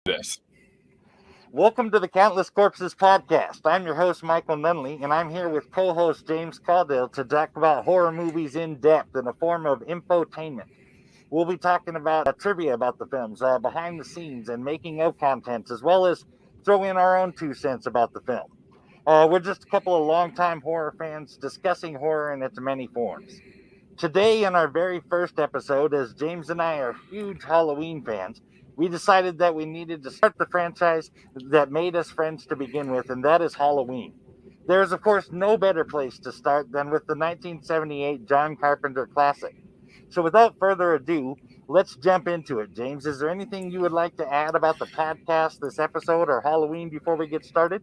This. Welcome to the Countless Corpses podcast. I'm your host, Michael Nunley, and I'm here with co-host James Caudill to talk about horror movies in depth in a form of infotainment. We'll be talking about trivia about the films, behind the scenes, and making of contents, as well as throw in our own 2 cents about the film. We're just a couple of longtime horror fans discussing horror in its many forms. Today, in our very first episode, as James and I are huge Halloween fans, we decided that we needed to start the franchise that made us friends to begin with, and that is Halloween. There is, of course, no better place to start than with the 1978 John Carpenter classic. So without further ado, let's jump into it. James, is there anything you would like to add about the podcast, this episode, or Halloween before we get started?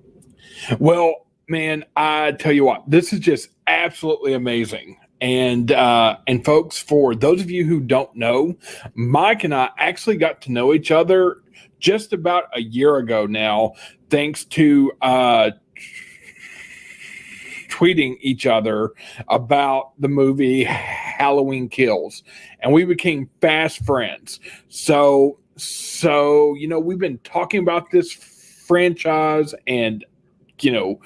Well, man, I tell you what, this is just absolutely amazing. And folks, for those of you who don't know, Mike and I actually got to know each other just about a year ago now, thanks to tweeting each other about the movie Halloween Kills, and we became fast friends. So we've been talking about this franchise and the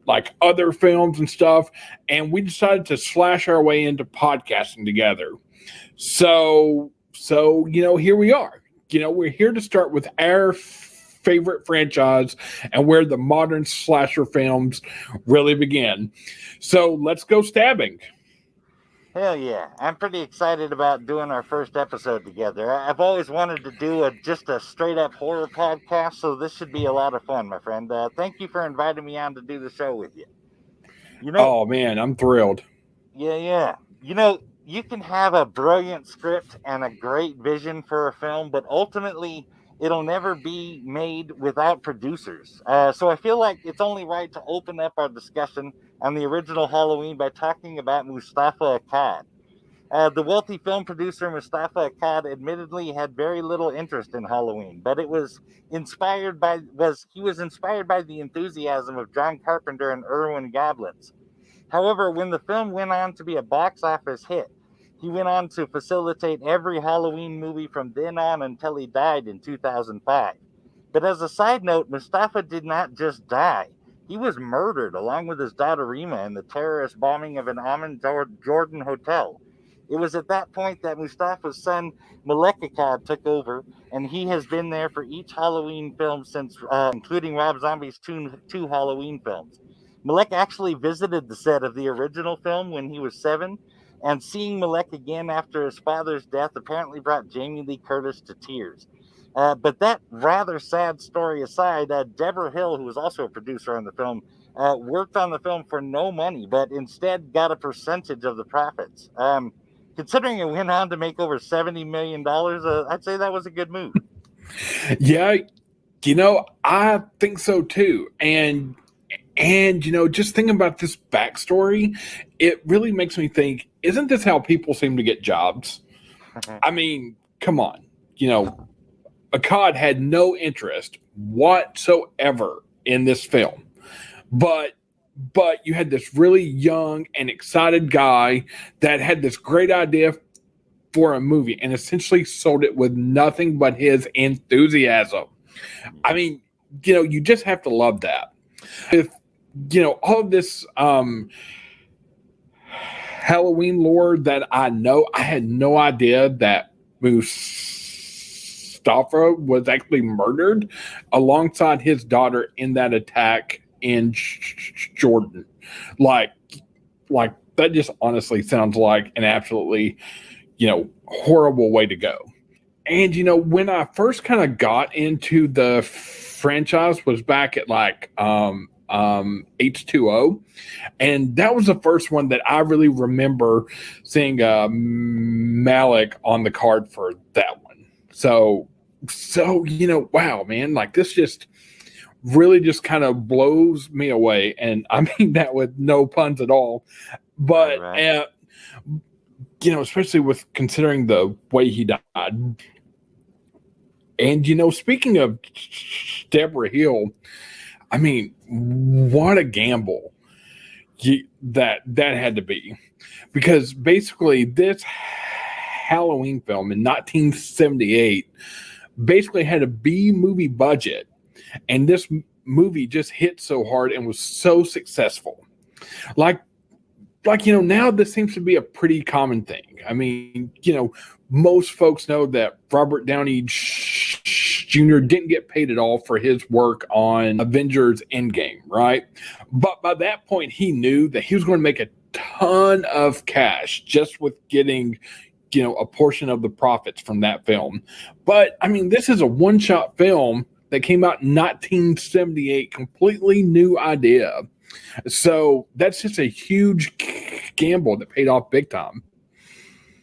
like other films and stuff, and we decided to slash our way into podcasting together. So here we are. We're here to start with our favorite franchise and where the modern slasher films really begin. So let's go stabbing. Hell yeah. I'm pretty excited about doing our first episode together. I've always wanted to do just a straight up horror podcast, so this should be a lot of fun, my friend. Thank you for inviting me on to do the show with you. Oh man, I'm thrilled. Yeah. You can have a brilliant script and a great vision for a film, but ultimately it'll never be made without producers. So I feel like it's only right to open up our discussion on the original Halloween by talking about Mustafa Akkad. The wealthy film producer Mustafa Akkad admittedly had very little interest in Halloween, but he was inspired by the enthusiasm of John Carpenter and Irwin Goblins. However, when the film went on to be a box office hit, he went on to facilitate every Halloween movie from then on until he died in 2005. But as a side note, Mustafa did not just die. He was murdered along with his daughter Rima in the terrorist bombing of an Amman Jordan hotel. It was at that point that Mustafa's son Malek Akkad took over, and he has been there for each Halloween film since, including Rob Zombie's two Halloween films. Malek actually visited the set of the original film when he was 7, and seeing Malek again after his father's death apparently brought Jamie Lee Curtis to tears. But that rather sad story aside, Deborah Hill, who was also a producer on the film, worked on the film for no money, but instead got a percentage of the profits. Considering it went on to make over $70 million, I'd say that was a good move. Yeah, I think so too. And just thinking about this backstory, it really makes me think, isn't this how people seem to get jobs? I mean, come on. Akkad had no interest whatsoever in this film. But you had this really young and excited guy that had this great idea for a movie and essentially sold it with nothing but his enthusiasm. I mean, you just have to love that. If all of this Halloween lore that I know, I had no idea that Mustafa was actually murdered alongside his daughter in that attack in Jordan. Like that just honestly sounds like an absolutely, horrible way to go. And, when I first kind of got into the franchise was back at H2O. And that was the first one that I really remember seeing Malik on the card for that one. So, wow, man, like this just really just kind of blows me away. And I mean that with no puns at all. But, right. Especially with considering the way he died. And, speaking of Deborah Hill, I mean, what a gamble that had to be. Because basically this Halloween film in 1978 basically had a B movie budget, and this movie just hit so hard and was so successful. Like now this seems to be a pretty common thing. I mean, most folks know that Robert Downey Jr. didn't get paid at all for his work on Avengers Endgame, right? But by that point, he knew that he was going to make a ton of cash just with getting, a portion of the profits from that film. But, I mean, this is a one-shot film that came out in 1978, completely new idea. So that's just a huge gamble that paid off big time.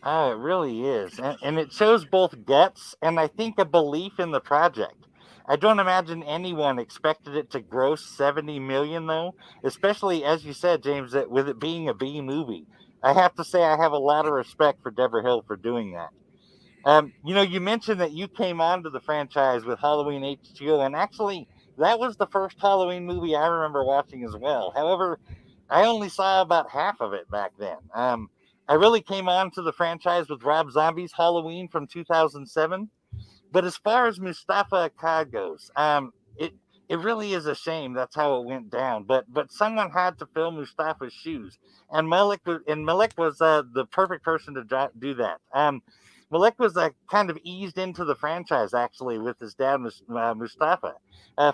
Oh, it really is. And it shows both guts and I think a belief in the project. I don't imagine anyone expected it to gross 70 million though, especially as you said, James, that with it being a B movie. I have to say I have a lot of respect for Deborah Hill for doing that. You mentioned that you came onto the franchise with Halloween H2O, and actually, that was the first Halloween movie I remember watching as well. However, I only saw about half of it back then. I really came on to the franchise with Rob Zombie's Halloween from 2007. But as far as Mustafa Akkad goes, it really is a shame that's how it went down. But someone had to fill Mustafa's shoes, and Malek was the perfect person to do that. Malek was kind of eased into the franchise actually with his dad Mustafa.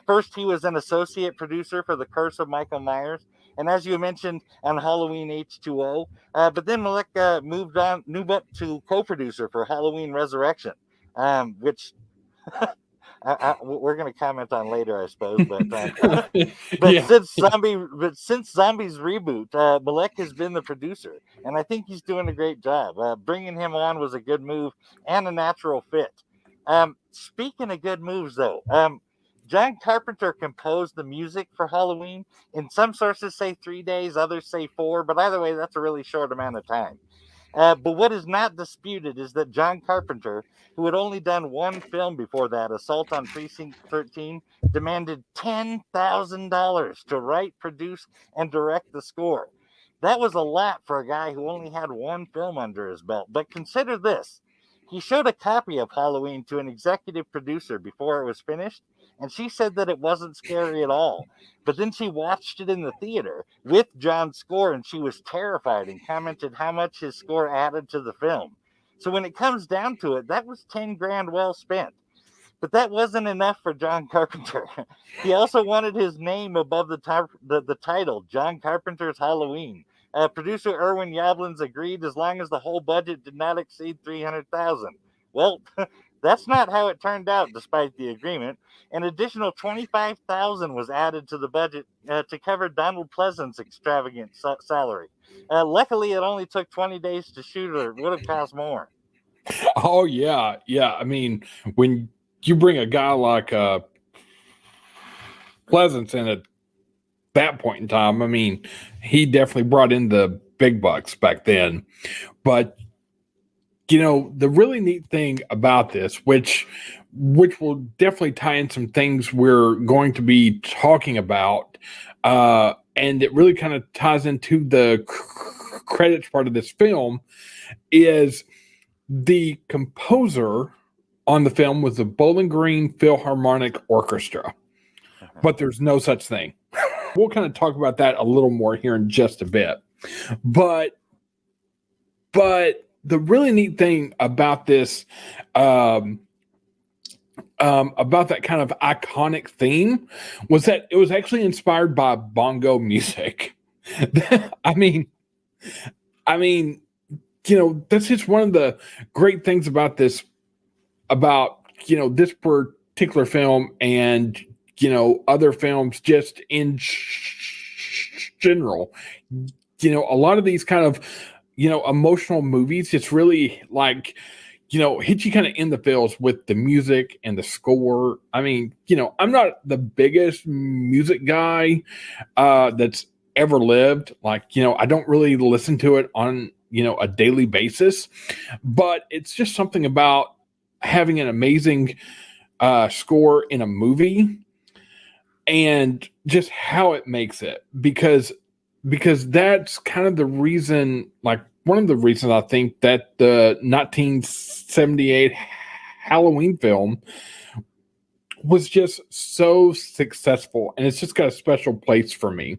First, he was an associate producer for The Curse of Michael Myers, and as you mentioned on Halloween H2O. But then Malek moved up to co-producer for Halloween Resurrection, which we're going to comment on later, I suppose. But Yeah. since Zombies reboot, Malek has been the producer, and I think he's doing a great job. Bringing him on was a good move and a natural fit. Speaking of good moves, though, John Carpenter composed the music for Halloween. In some sources say 3 days, others say 4, but either way, that's a really short amount of time. But what is not disputed is that John Carpenter, who had only done one film before that, Assault on Precinct 13, demanded $10,000 to write, produce, and direct the score. That was a lot for a guy who only had one film under his belt. But consider this. He showed a copy of Halloween to an executive producer before it was finished, and she said that it wasn't scary at all. But then she watched it in the theater with John's score, and she was terrified and commented how much his score added to the film. So when it comes down to it, that was 10 grand well spent. But that wasn't enough for John Carpenter. He also wanted his name above the title, John Carpenter's Halloween. Producer Irwin Yablans agreed as long as the whole budget did not exceed $300,000. Well, that's not how it turned out, despite the agreement. An additional $25,000 was added to the budget to cover Donald Pleasant's extravagant salary. Luckily, it only took 20 days to shoot, or it would have cost more. Oh yeah. I mean, when you bring a guy like Pleasance in at that point in time, I mean, he definitely brought in the big bucks back then. But the really neat thing about this, which will definitely tie in some things we're going to be talking about, and it really kind of ties into the credits part of this film, is the composer on the film was the Bowling Green Philharmonic Orchestra. But there's no such thing. We'll kind of talk about that a little more here in just a bit. But the really neat thing about this, about that kind of iconic theme, was that it was actually inspired by bongo music. I mean, that's just one of the great things about this, this particular film and, other films just in general. A lot of these kind of, emotional movies, it's really like, hit you kind of in the feels with the music and the score. I mean, I'm not the biggest music guy that's ever lived. Like, I don't really listen to it on, a daily basis, but it's just something about having an amazing score in a movie and just how it makes it, because that's kind of the reason, like, one of the reasons I think that the 1978 Halloween film was just so successful, and it's just got a special place for me.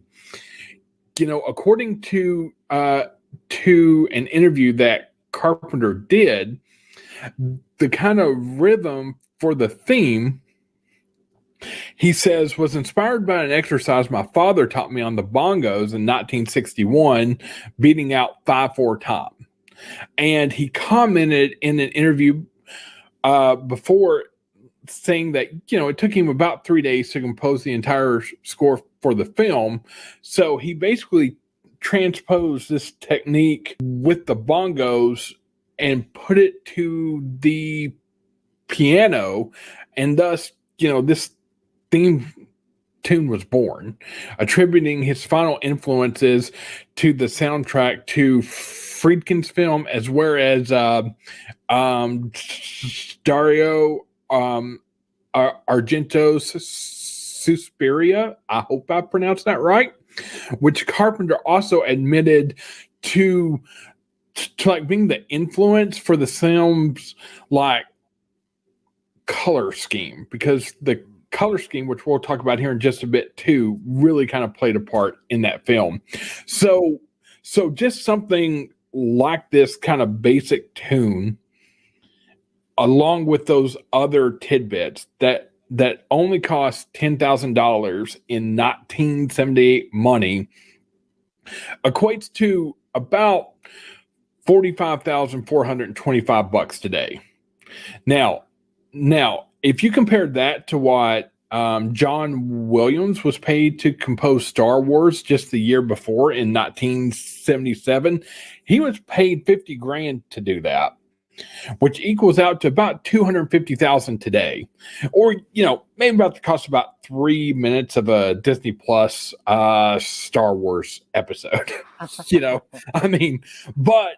According to an interview that Carpenter did, the kind of rhythm for the theme, he says, was inspired by an exercise my father taught me on the bongos in 1961, beating out 5/4 time. And he commented in an interview before, saying that it took him about 3 days to compose the entire score for the film. So he basically transposed this technique with the bongos and put it to the piano, and thus this theme tune was born, attributing his final influences to the soundtrack to Friedkin's film, as well as Dario Argento's Suspiria. I hope I pronounced that right. Which Carpenter also admitted to like being the influence for the film's like color scheme, because the color scheme, which we'll talk about here in just a bit too, really kind of played a part in that film. So just something like this kind of basic tune, along with those other tidbits that only cost $10,000 in 1978 money, equates to about $45,425 today. Now, if you compare that to what John Williams was paid to compose Star Wars just the year before in 1977, he was paid $50,000 to do that, which equals out to about $250,000 today, or maybe about the cost of about 3 minutes of a Disney Plus Star Wars episode. I mean, but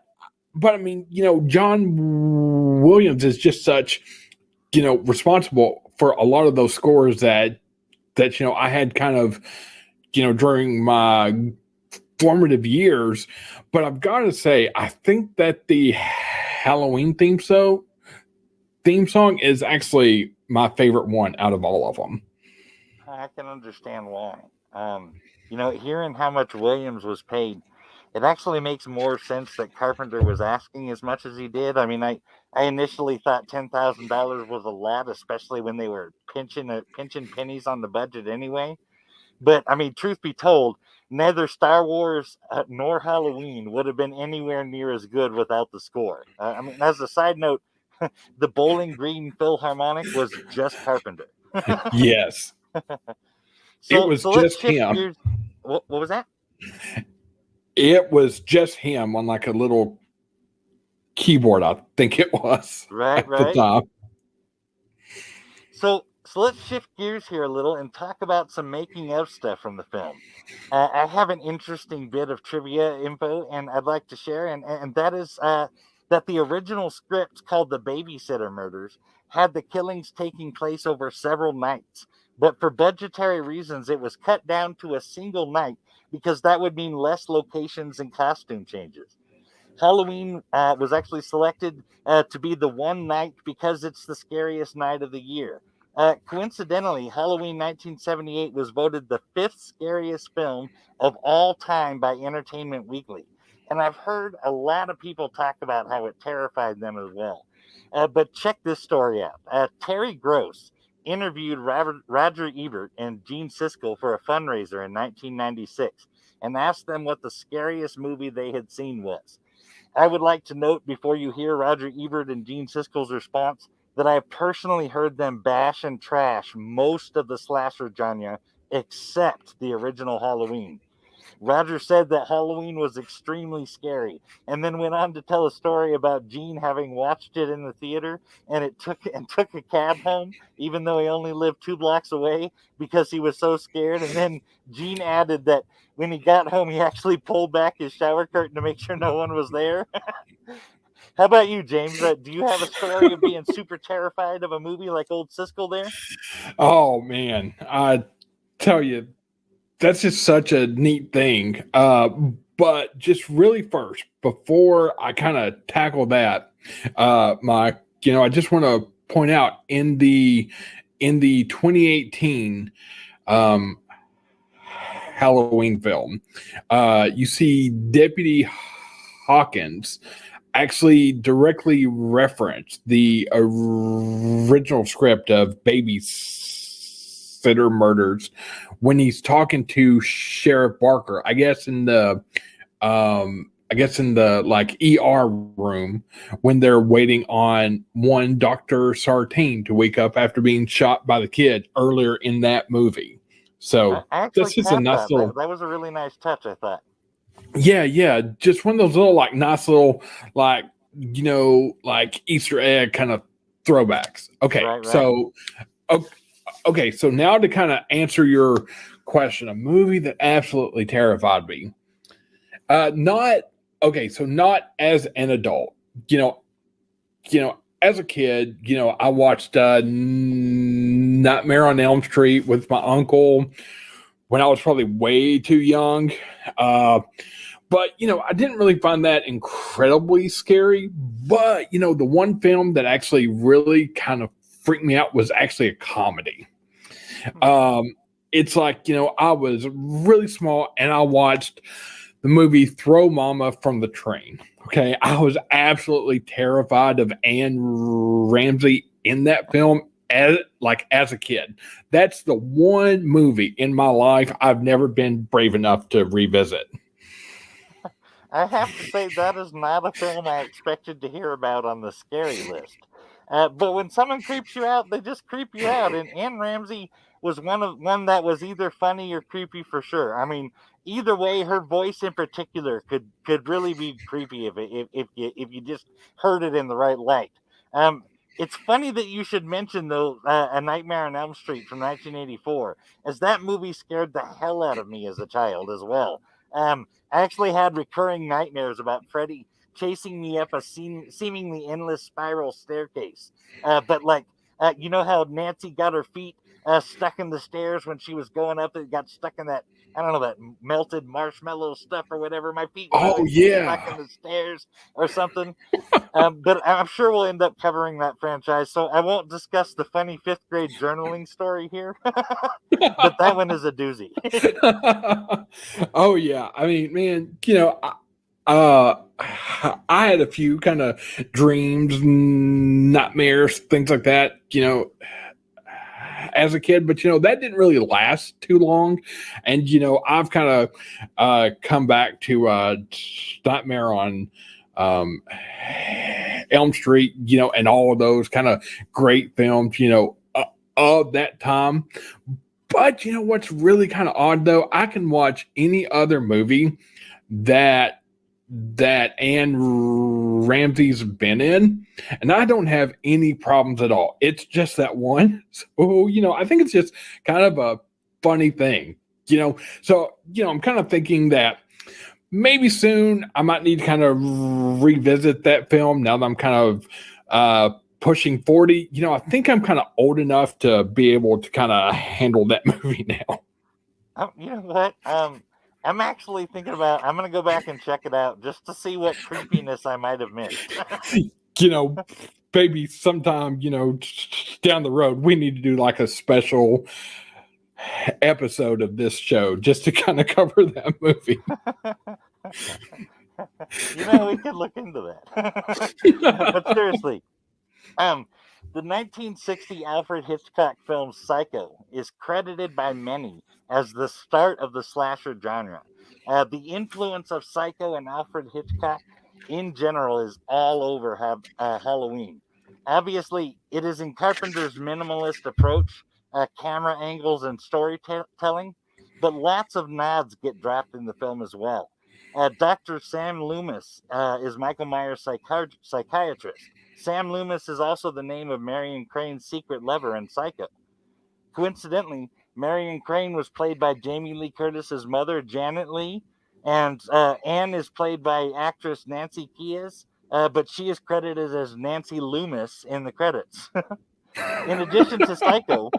I mean, John Williams is just such responsible for a lot of those scores that I had kind of during my formative years. But I've got to say, I think that the Halloween theme song is actually my favorite one out of all of them. I can understand why. Hearing how much Williams was paid, it actually makes more sense that Carpenter was asking as much as he did. I mean, I initially thought $10,000 was a lot, especially when they were pinching pennies on the budget anyway. But I mean, truth be told, neither Star Wars nor Halloween would have been anywhere near as good without the score. I mean, as a side note, the Bowling Green Philharmonic was just Carpenter. Yes. So it was let's just shift him. gears. What was that? It was just him on like a little keyboard, I think it was. Right. The time. So let's shift gears here a little and talk about some making of stuff from the film. I have an interesting bit of trivia info, and I'd like to share, and that is that the original script, called The Babysitter Murders, had the killings taking place over several nights. But for budgetary reasons, it was cut down to a single night, because that would mean less locations and costume changes. Halloween was actually selected to be the one night because it's the scariest night of the year. Coincidentally, Halloween 1978 was voted the 5th scariest film of all time by Entertainment Weekly. And I've heard a lot of people talk about how it terrified them as well. But check this story out. Terry Gross interviewed Roger Ebert and Gene Siskel for a fundraiser in 1996 and asked them what the scariest movie they had seen was. I would like to note, before you hear Roger Ebert and Gene Siskel's response, that I have personally heard them bash and trash most of the slasher genre except the original Halloween. Roger said that Halloween was extremely scary, and then went on to tell a story about Gene having watched it in the theater and took a cab home, even though he only lived 2 blocks away, because he was so scared. And then Gene added that when he got home, he actually pulled back his shower curtain to make sure no one was there. How about you, James? Do you have a story of being super terrified of a movie like old Siskel there? Oh man, I tell you, that's just such a neat thing. But just really first, before I kind of tackle that, Mike, I just want to point out in the 2018 Halloween film, you see Deputy Hawkins actually directly reference the original script of Babysitter Murders when he's talking to Sheriff Barker. I guess in the like ER room when they're waiting on one Dr. Sartain to wake up after being shot by the kid earlier in that movie. So I actually that's just a nice little. That was a really nice touch, I thought. Yeah, just one of those little like nice little like like Easter egg kind of throwbacks. Okay, Right. so okay, so now to kind of answer your question, a movie that absolutely terrified me. Not as an adult. As a kid, I watched Nightmare on Elm Street with my uncle when I was probably way too young. But I didn't really find that incredibly scary. But the one film that actually really kind of freaked me out was actually a comedy. It's like I was really small and I watched the movie Throw Mama from the Train. Okay, I was absolutely terrified of Anne Ramsey in that film as a kid. That's the one movie in my life I've never been brave enough to revisit. I have to say that is not a film I expected to hear about on the scary list. But when someone creeps you out, they just creep you out. And Anne Ramsey was one that was either funny or creepy for sure. I mean, either way, her voice in particular could really be creepy if you just heard it in the right light. It's funny that you should mention though A Nightmare on Elm Street from 1984, as that movie scared the hell out of me as a child as well. I actually had recurring nightmares about Freddy chasing me up a seemingly endless spiral staircase. But you know how Nancy got her feet stuck in the stairs when she was going up? It got stuck in that, I don't know, that melted marshmallow stuff or whatever. My feet were always stuck in the stairs or something. But I'm sure we'll end up covering that franchise, so I won't discuss the funny fifth grade journaling story here. But that one is a doozy. Oh yeah, I mean, man, I had a few kind of dreams, nightmares, things like that, as a kid, but that didn't really last too long. And I've kind of come back to Nightmare on Elm Street, and all of those kind of great films, of that time. But what's really kind of odd though, I can watch any other movie that Anne Ramsey's been in, and I don't have any problems at all. It's just that one. So, I think it's just kind of a funny thing, So, I'm kind of thinking that maybe soon I might need to kind of revisit that film now that I'm kind of pushing 40. I think I'm kind of old enough to be able to kind of handle that movie now. You know what? I'm actually thinking about, I'm going to go back and check it out just to see what creepiness I might have missed. Maybe sometime, down the road, we need to do like a special episode of this show just to kind of cover that movie. We could look into that. But seriously, the 1960 Alfred Hitchcock film Psycho is credited by many as the start of the slasher genre. The influence of Psycho and Alfred Hitchcock in general is all over Halloween. Obviously, it is in Carpenter's minimalist approach, camera angles, and storytelling, but lots of nods get dropped in the film as well. Dr. Sam Loomis is Michael Myers' psychiatrist. Sam Loomis is also the name of Marion Crane's secret lover in Psycho. Coincidentally, Marion Crane was played by Jamie Lee Curtis's mother, Janet Lee, and Anne is played by actress Nancy Kies, but she is credited as Nancy Loomis in the credits. In addition to Psycho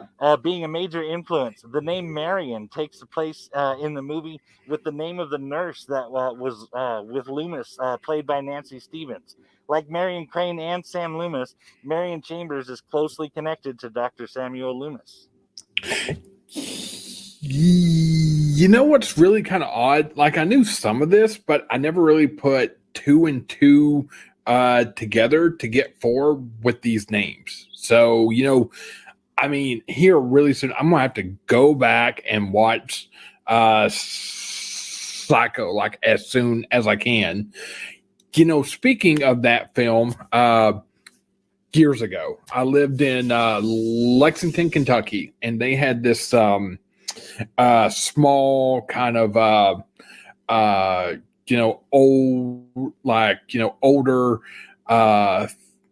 being a major influence, the name Marion takes place in the movie with the name of the nurse that was with Loomis, played by Nancy Stevens. Like Marion Crane and Sam Loomis, Marion Chambers is closely connected to Dr. Samuel Loomis. You know what's really kind of odd? Like I knew some of this, but I never really put two and two together to get four with these names. So, I mean, here really soon, I'm gonna have to go back and watch Psycho like as soon as I can. Speaking of that film, years ago, I lived in Lexington, Kentucky, and they had this small kind of old older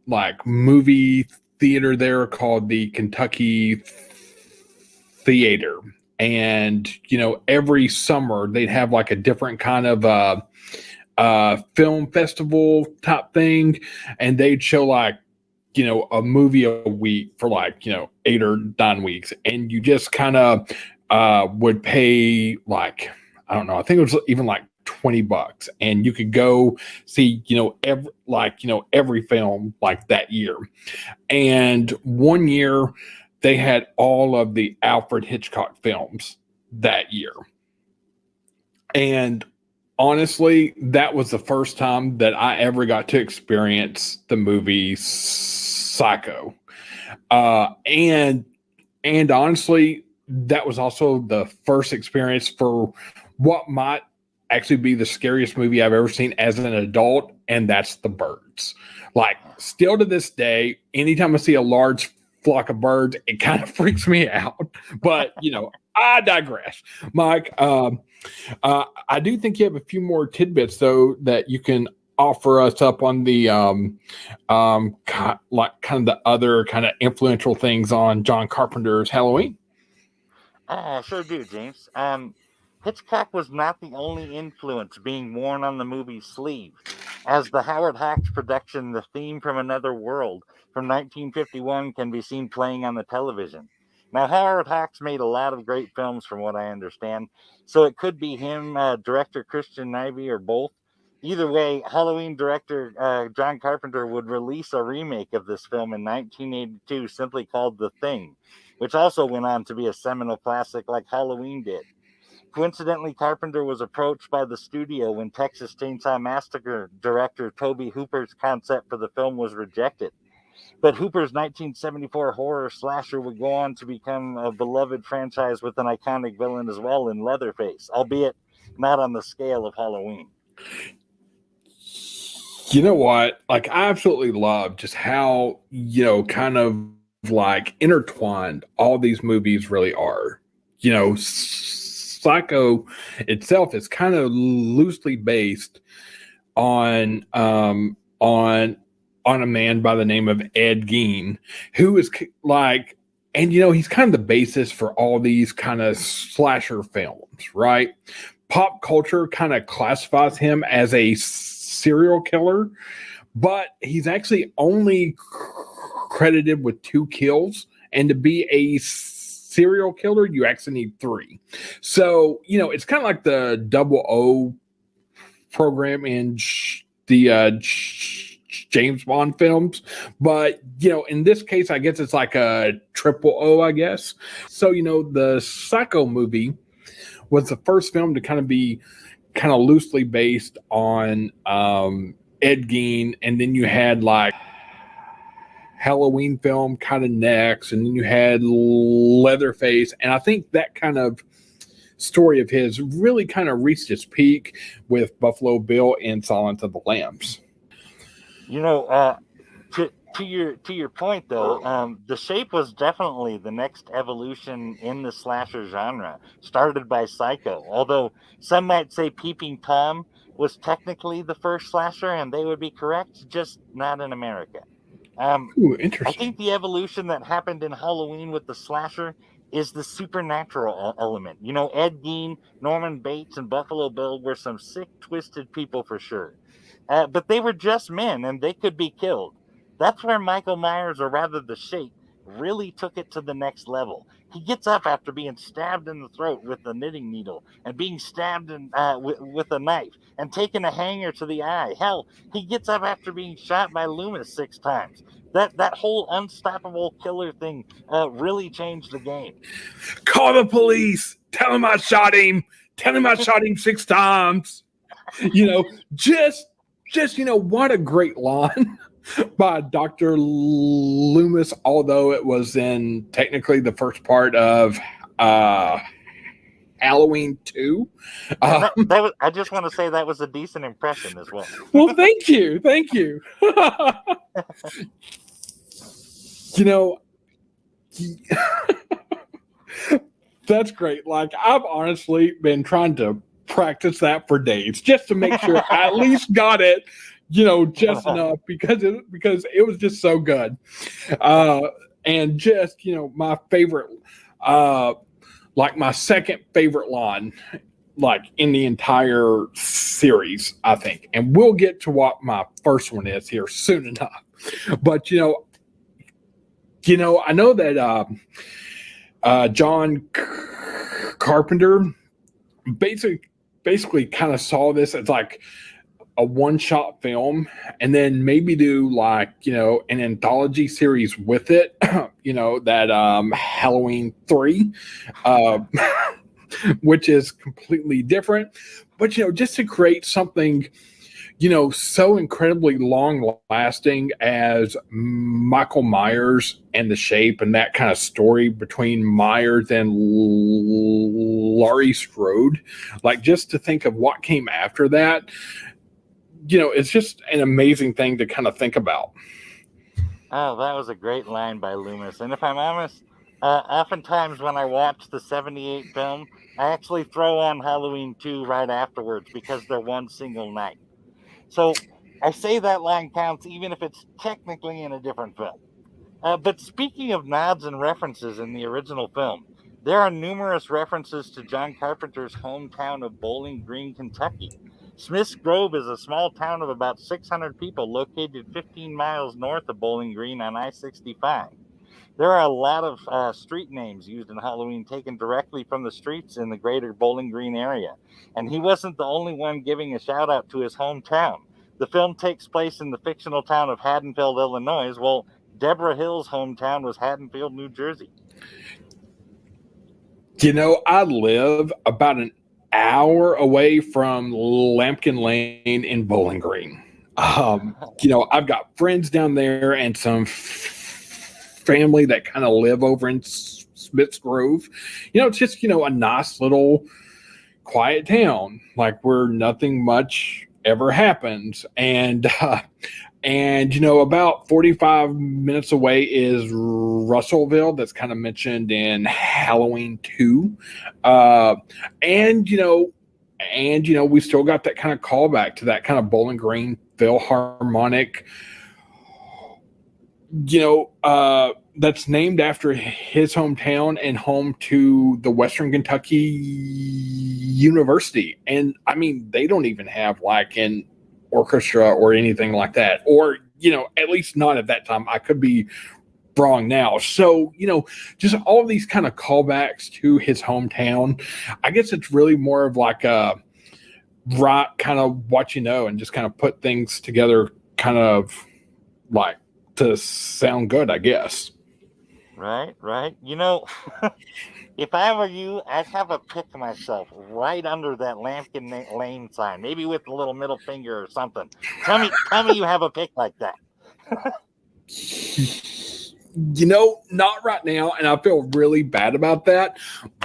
like movie theater there called the Kentucky Theater. And every summer they'd have like a different kind of film festival type thing, and they'd show like a movie a week for like 8 or 9 weeks, and you just kind of would pay like, I don't know, I think it was even like $20, and you could go see every film like that year. And one year they had all of the Alfred Hitchcock films that year, and honestly, that was the first time that I ever got to experience the movie Psycho. And honestly, that was also the first experience for what might actually be the scariest movie I've ever seen as an adult, and that's The Birds. Like, still to this day, anytime I see a large flock of birds, it kind of freaks me out. But, I digress. Mike, I do think you have a few more tidbits, though, that you can offer us up on the like kind of the other kind of influential things on John Carpenter's Halloween. Sure do, James. Hitchcock was not the only influence being worn on the movie's sleeve, as the Howard Hawks production The Theme from Another World from 1951 can be seen playing on the television. Now, Howard Hawks made a lot of great films from what I understand, so it could be him, director Christian Nyby, or both. Either way, Halloween director John Carpenter would release a remake of this film in 1982 simply called The Thing, which also went on to be a seminal classic like Halloween did. Coincidentally, Carpenter was approached by the studio when Texas Chainsaw Massacre director Tobe Hooper's concept for the film was rejected. But Hooper's 1974 horror slasher would go on to become a beloved franchise with an iconic villain as well in Leatherface, albeit not on the scale of Halloween. You know what? Like, I absolutely love just how, kind of like intertwined all these movies really are. Psycho itself is kind of loosely based on a man by the name of Ed Gein, who is like, and he's kind of the basis for all these kind of slasher films, right? Pop culture kind of classifies him as a serial killer, but he's actually only credited with 2 kills, and to be a serial killer you actually need 3. So it's kind of like the double O program in the James Bond films, but in this case I guess it's like a triple O, I guess. So the Psycho movie was the first film to kind of be kind of loosely based on Ed Gein, and then you had like Halloween film kind of next, and then you had Leatherface, and I think that kind of story of his really kind of reached its peak with Buffalo Bill and Silence of the Lambs. To your point though, The Shape was definitely the next evolution in the slasher genre, started by Psycho. Although some might say Peeping Tom was technically the first slasher, and they would be correct, just not in America. Ooh, I interesting. think the evolution that happened in Halloween with the slasher is the supernatural element. Ed Gein, Norman Bates, and Buffalo Bill were some sick, twisted people for sure. But they were just men, and they could be killed. That's where Michael Myers, or rather the Shape, really took it to the next level. He gets up after being stabbed in the throat with a knitting needle and being stabbed with a knife and taking a hanger to the eye. Hell, he gets up after being shot by Loomis 6 times. That whole unstoppable killer thing really changed the game. Call the police. Tell him I shot him. Tell him I shot him 6 times. Just what a great line by Dr. Loomis, although it was in technically the first part of Halloween 2. That was, I just want to say that was a decent impression as well. Well, thank you. That's great. Like, I've honestly been trying to practice that for days just to make sure I at least got it, just enough because it was just so good. And just, my favorite, like my second favorite line, like in the entire series, I think. And we'll get to what my first one is here soon enough. But, I know that John Carpenter basically kind of saw this as like a one-shot film and then maybe do like, an anthology series with it, that Halloween 3, which is completely different. But, just to create something, so incredibly long-lasting as Michael Myers and the Shape and that kind of story between Myers and Laurie Strode. Like, just to think of what came after that, it's just an amazing thing to kind of think about. Oh, that was a great line by Loomis. And if I'm honest, oftentimes when I watch the 78 film, I actually throw on Halloween 2 right afterwards because they're one single night. So I say that line counts even if it's technically in a different film. But speaking of nods and references in the original film, there are numerous references to John Carpenter's hometown of Bowling Green, Kentucky. Smith's Grove is a small town of about 600 people located 15 miles north of Bowling Green on I-65. There are a lot of street names used in Halloween taken directly from the streets in the greater Bowling Green area. And he wasn't the only one giving a shout out to his hometown. The film takes place in the fictional town of Haddonfield, Illinois. Well, Deborah Hill's hometown was Haddonfield, New Jersey. I live about an hour away from Lambkin Lane in Bowling Green. I've got friends down there and some family that kind of live over in Smith's Grove. It's just, a nice little quiet town, like where nothing much ever happens. And about 45 minutes away is Russellville, that's kind of mentioned in Halloween 2. We still got that kind of callback to that kind of Bowling Green Philharmonic, that's named after his hometown and home to the Western Kentucky University. And I mean, they don't even have like an orchestra or anything like that, or at least not at that time. I could be wrong now. So just all of these kind of callbacks to his hometown. I guess it's really more of like a right kind of what and just kind of put things together, kind of like to sound good, I guess. Right. If I were you, I'd have a pic of myself right under that Lambkin Lane sign, maybe with a little middle finger or something. Tell me you have a pic like that. Not right now, and I feel really bad about that.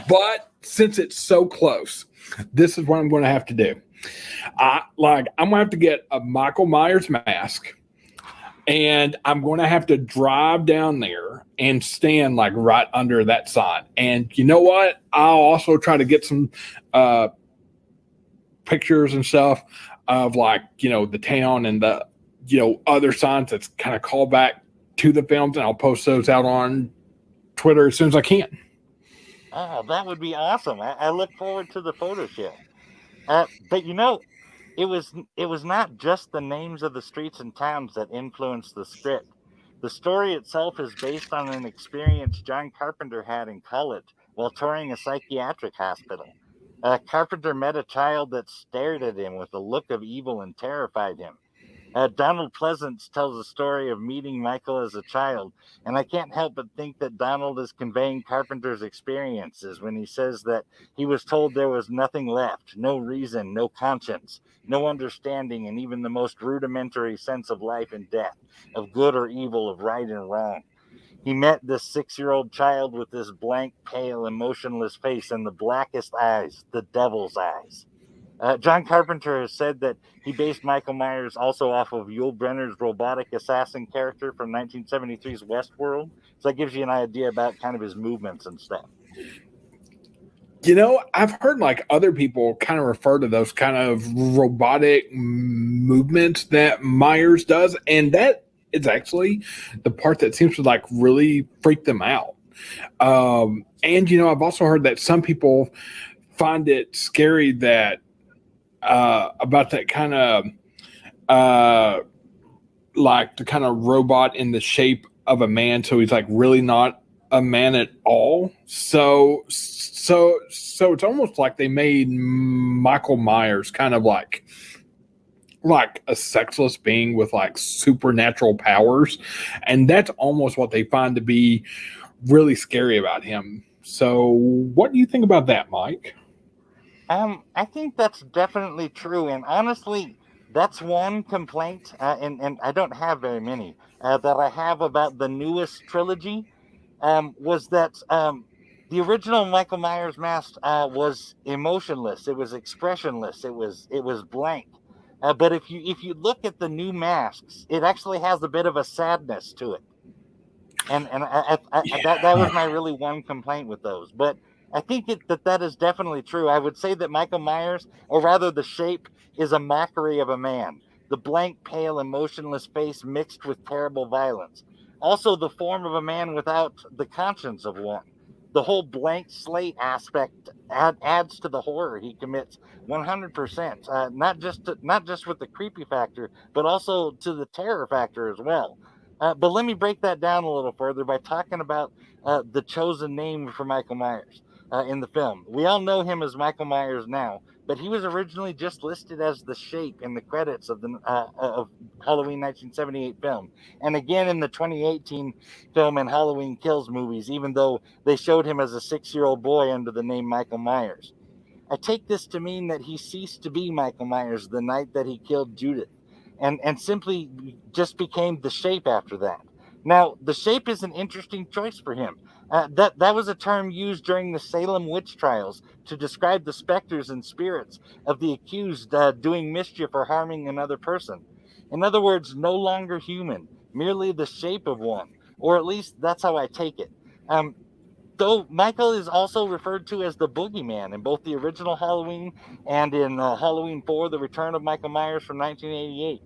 But since it's so close, this is what I'm going to have to do. I'm going to have to get a Michael Myers mask, and I'm going to have to drive down there and stand like right under that sign. And you know what? I'll also try to get some pictures and stuff of like, the town and the, other signs that's kind of call back to the films. And I'll post those out on Twitter as soon as I can. Oh, that would be awesome. I look forward to the photo show. But it was not just the names of the streets and towns that influenced the script. The story itself is based on an experience John Carpenter had in college while touring a psychiatric hospital. Carpenter met a child that stared at him with a look of evil and terrified him. Donald Pleasance tells the story of meeting Michael as a child, and I can't help but think that Donald is conveying Carpenter's experiences when he says that he was told there was nothing left, no reason, no conscience, no understanding, and even the most rudimentary sense of life and death, of good or evil, of right and wrong. He met this 6-year-old child with this blank, pale, emotionless face and the blackest eyes, the devil's eyes. John Carpenter has said that he based Michael Myers also off of Yul Brynner's robotic assassin character from 1973's Westworld. So that gives you an idea about kind of his movements and stuff. I've heard like other people kind of refer to those kind of robotic movements that Myers does, and that is actually the part that seems to like really freak them out. And I've also heard that some people find it scary that about that kind of like the kind of robot in the shape of a man, so he's like really not a man at all. So it's almost like they made Michael Myers kind of like a sexless being with like supernatural powers, and that's almost what they find to be really scary about him. So what do you think about that, Mike? I think that's definitely true, and honestly, that's one complaint, and I don't have very many, that I have about the newest trilogy, was that the original Michael Myers mask was emotionless, it was expressionless, it was blank. But if you look at the new masks, it actually has a bit of a sadness to it, and that was my really one complaint with those, but. I think that is definitely true. I would say that Michael Myers, or rather the shape, is a mockery of a man. The blank, pale, emotionless face mixed with terrible violence. Also, the form of a man without the conscience of one. The whole blank slate aspect adds to the horror he commits 100%. Not just with the creepy factor, but also to the terror factor as well. But let me break that down a little further by talking about the chosen name for Michael Myers. In the film. We all know him as Michael Myers now, but he was originally just listed as the shape in the credits of the of Halloween 1978 film, and again in the 2018 film and Halloween Kills movies, even though they showed him as a 6-year-old boy under the name Michael Myers. I take this to mean that he ceased to be Michael Myers the night that he killed Judith, and simply just became the shape after that. Now, the shape is an interesting choice for him. That was a term used during the Salem witch trials to describe the specters and spirits of the accused doing mischief or harming another person. In other words, no longer human, merely the shape of one, or at least that's how I take it. Though Michael is also referred to as the boogeyman in both the original Halloween and in Halloween 4, The Return of Michael Myers from 1988.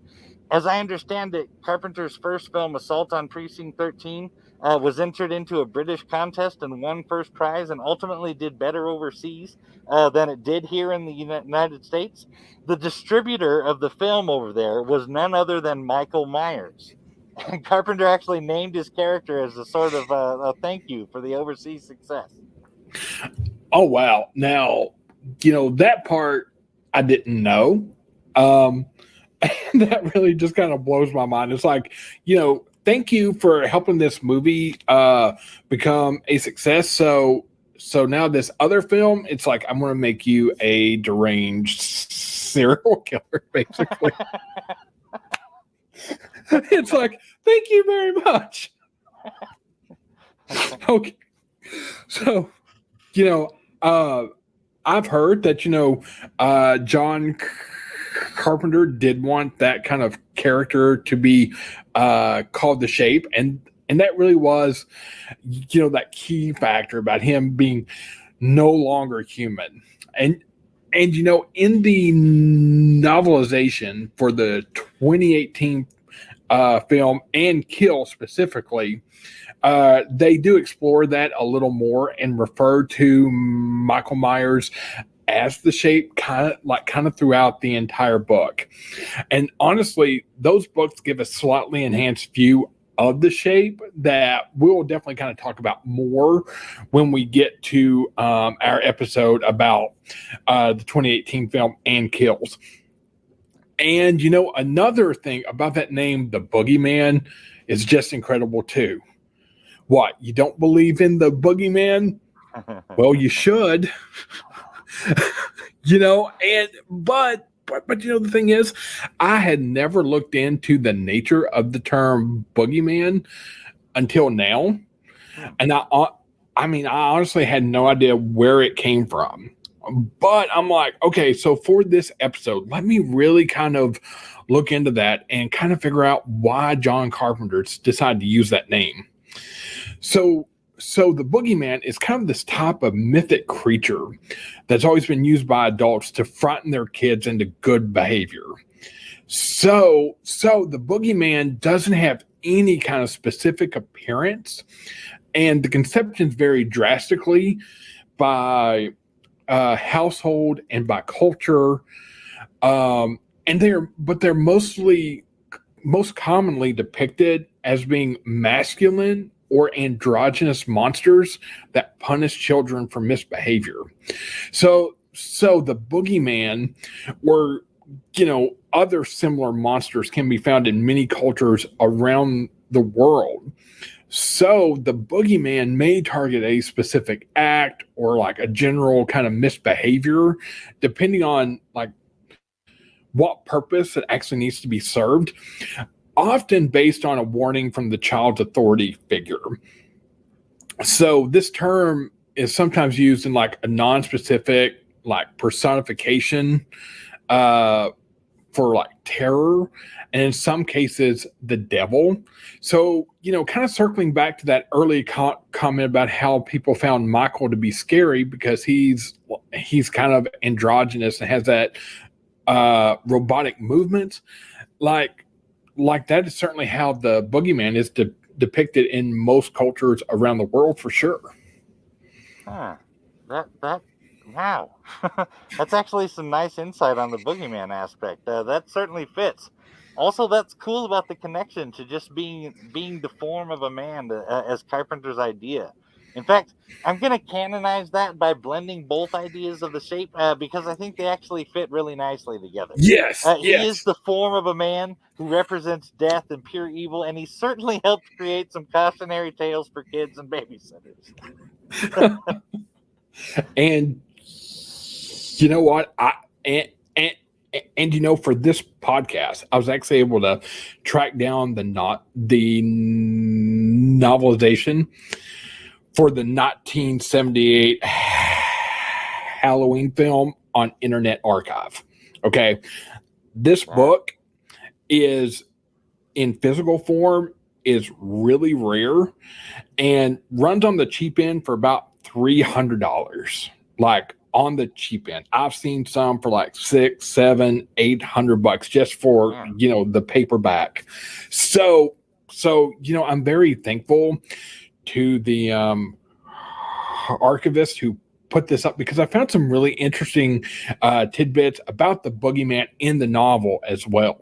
As I understand it, Carpenter's first film, Assault on Precinct 13, was entered into a British contest and won first prize and ultimately did better overseas than it did here in the United States. The distributor of the film over there was none other than Michael Myers. Carpenter actually named his character as a sort of a thank you for the overseas success. Oh, wow. Now, that part I didn't know. And that really just kind of blows my mind. It's like, thank you for helping this movie become a success. So now this other film, it's like, I'm going to make you a deranged serial killer, basically. It's like, thank you very much. Okay. So, I've heard that, John Carpenter did want that kind of character to be called the Shape, and that really was that key factor about him being no longer human. And in the novelization for the 2018 film and Kill specifically, they do explore that a little more and refer to Michael Myers as the Shape kind of throughout the entire book. And honestly, those books give a slightly enhanced view of the shape that we'll definitely kind of talk about more when we get to our episode about the 2018 film And Kills. And, you know, another thing about that name, the Boogeyman, is just incredible too. What, you don't believe in the Boogeyman? Well, you should. You know, but you know, the thing is, I had never looked into the nature of the term boogeyman until now. And I mean, I honestly had no idea where it came from. But I'm like, okay, so for this episode, let me really kind of look into that and kind of figure out why John Carpenter decided to use that name. So the boogeyman is kind of this type of mythic creature that's always been used by adults to frighten their kids into good behavior. So the boogeyman doesn't have any kind of specific appearance, and the conceptions vary drastically by household and by culture. And they're most commonly depicted as being masculine or androgynous monsters that punish children for misbehavior. So the boogeyman, or, you know, other similar monsters, can be found in many cultures around the world. So the boogeyman may target a specific act or like a general kind of misbehavior, depending on like what purpose it actually needs to be served, often based on a warning from the child's authority figure. So this term is sometimes used in like a non-specific like personification for like terror, and in some cases the devil. So, you know, kind of circling back to that early comment about how people found Michael to be scary because he's kind of androgynous and has that robotic movements, like that is certainly how the boogeyman is depicted in most cultures around the world, for sure. Huh. Wow. That's actually some nice insight on the boogeyman aspect. That certainly fits. Also, that's cool about the connection to just being the form of a man, as Carpenter's idea. In fact, I'm going to canonize that by blending both ideas of the shape, because I think they actually fit really nicely together. Yes. He is the form of a man who represents death and pure evil, and he certainly helped create some cautionary tales for kids and babysitters. And you know what? And you know, for this podcast, I was actually able to track down the novelization for the 1978 Halloween film on Internet Archive. Okay, this book is in physical form, is really rare, and runs on the cheap end for about $300. Like, on the cheap end. I've seen some for like $600, $700, $800 just for, you know, the paperback. So, you know, I'm very thankful to the archivist who put this up, because I found some really interesting tidbits about the boogeyman in the novel as well.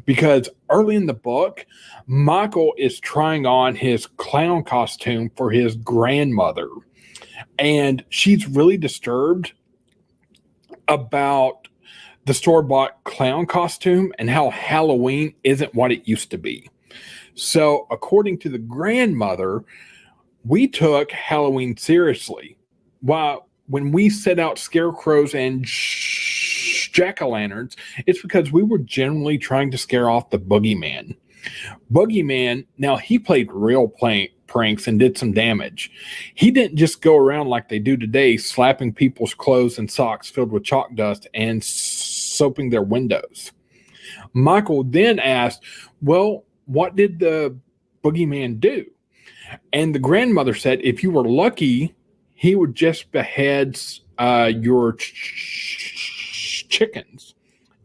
Because early in the book, Michael is trying on his clown costume for his grandmother. And she's really disturbed about the store-bought clown costume and how Halloween isn't what it used to be. So, according to the grandmother, we took Halloween seriously. While when we set out scarecrows and jack-o'-lanterns, it's because we were generally trying to scare off the boogeyman. Boogeyman, now he played real pranks and did some damage. He didn't just go around like they do today, slapping people's clothes and socks filled with chalk dust and soaping their windows. Michael then asked, well, what did the boogeyman do? And the grandmother said, if you were lucky, he would just behead your chickens.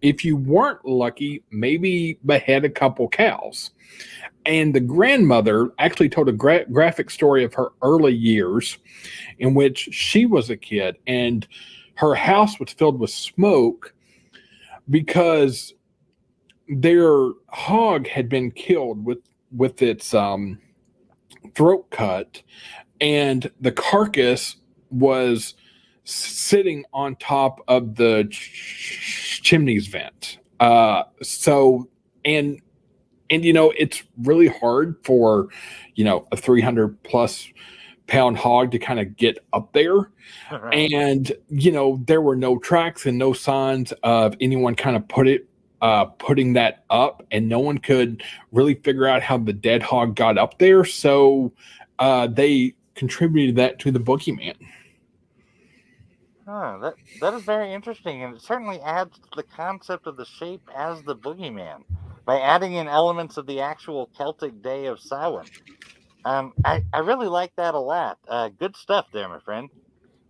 If you weren't lucky, maybe behead a couple cows. And the grandmother actually told a graphic story of her early years in which she was a kid and her house was filled with smoke because their hog had been killed with its throat cut, and the carcass was sitting on top of the chimney's vent. And it's really hard for a 300 plus pound hog to kind of get up there. Right. And there were no tracks and no signs of anyone kind of putting that up, and no one could really figure out how the dead hog got up there. So they contributed that to the boogeyman. That is very interesting, and it certainly adds to the concept of the shape as the boogeyman by adding in elements of the actual Celtic Day of Samhain. I really like that a lot. Good stuff there, my friend.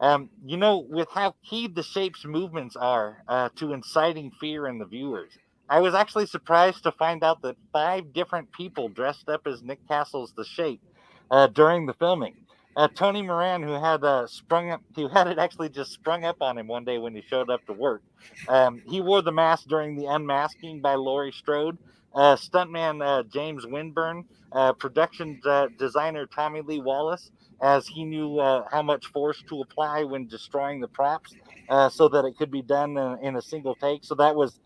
With how key the shape's movements are to inciting fear in the viewers, I was actually surprised to find out that 5 different people dressed up as Nick Castle's the Shape during the filming. Tony Moran, who had it actually just sprung up on him one day when he showed up to work. He wore the mask during the unmasking by Laurie Strode. Stuntman James Winburn, production designer Tommy Lee Wallace, as he knew how much force to apply when destroying the props, so that it could be done in a single take. So that was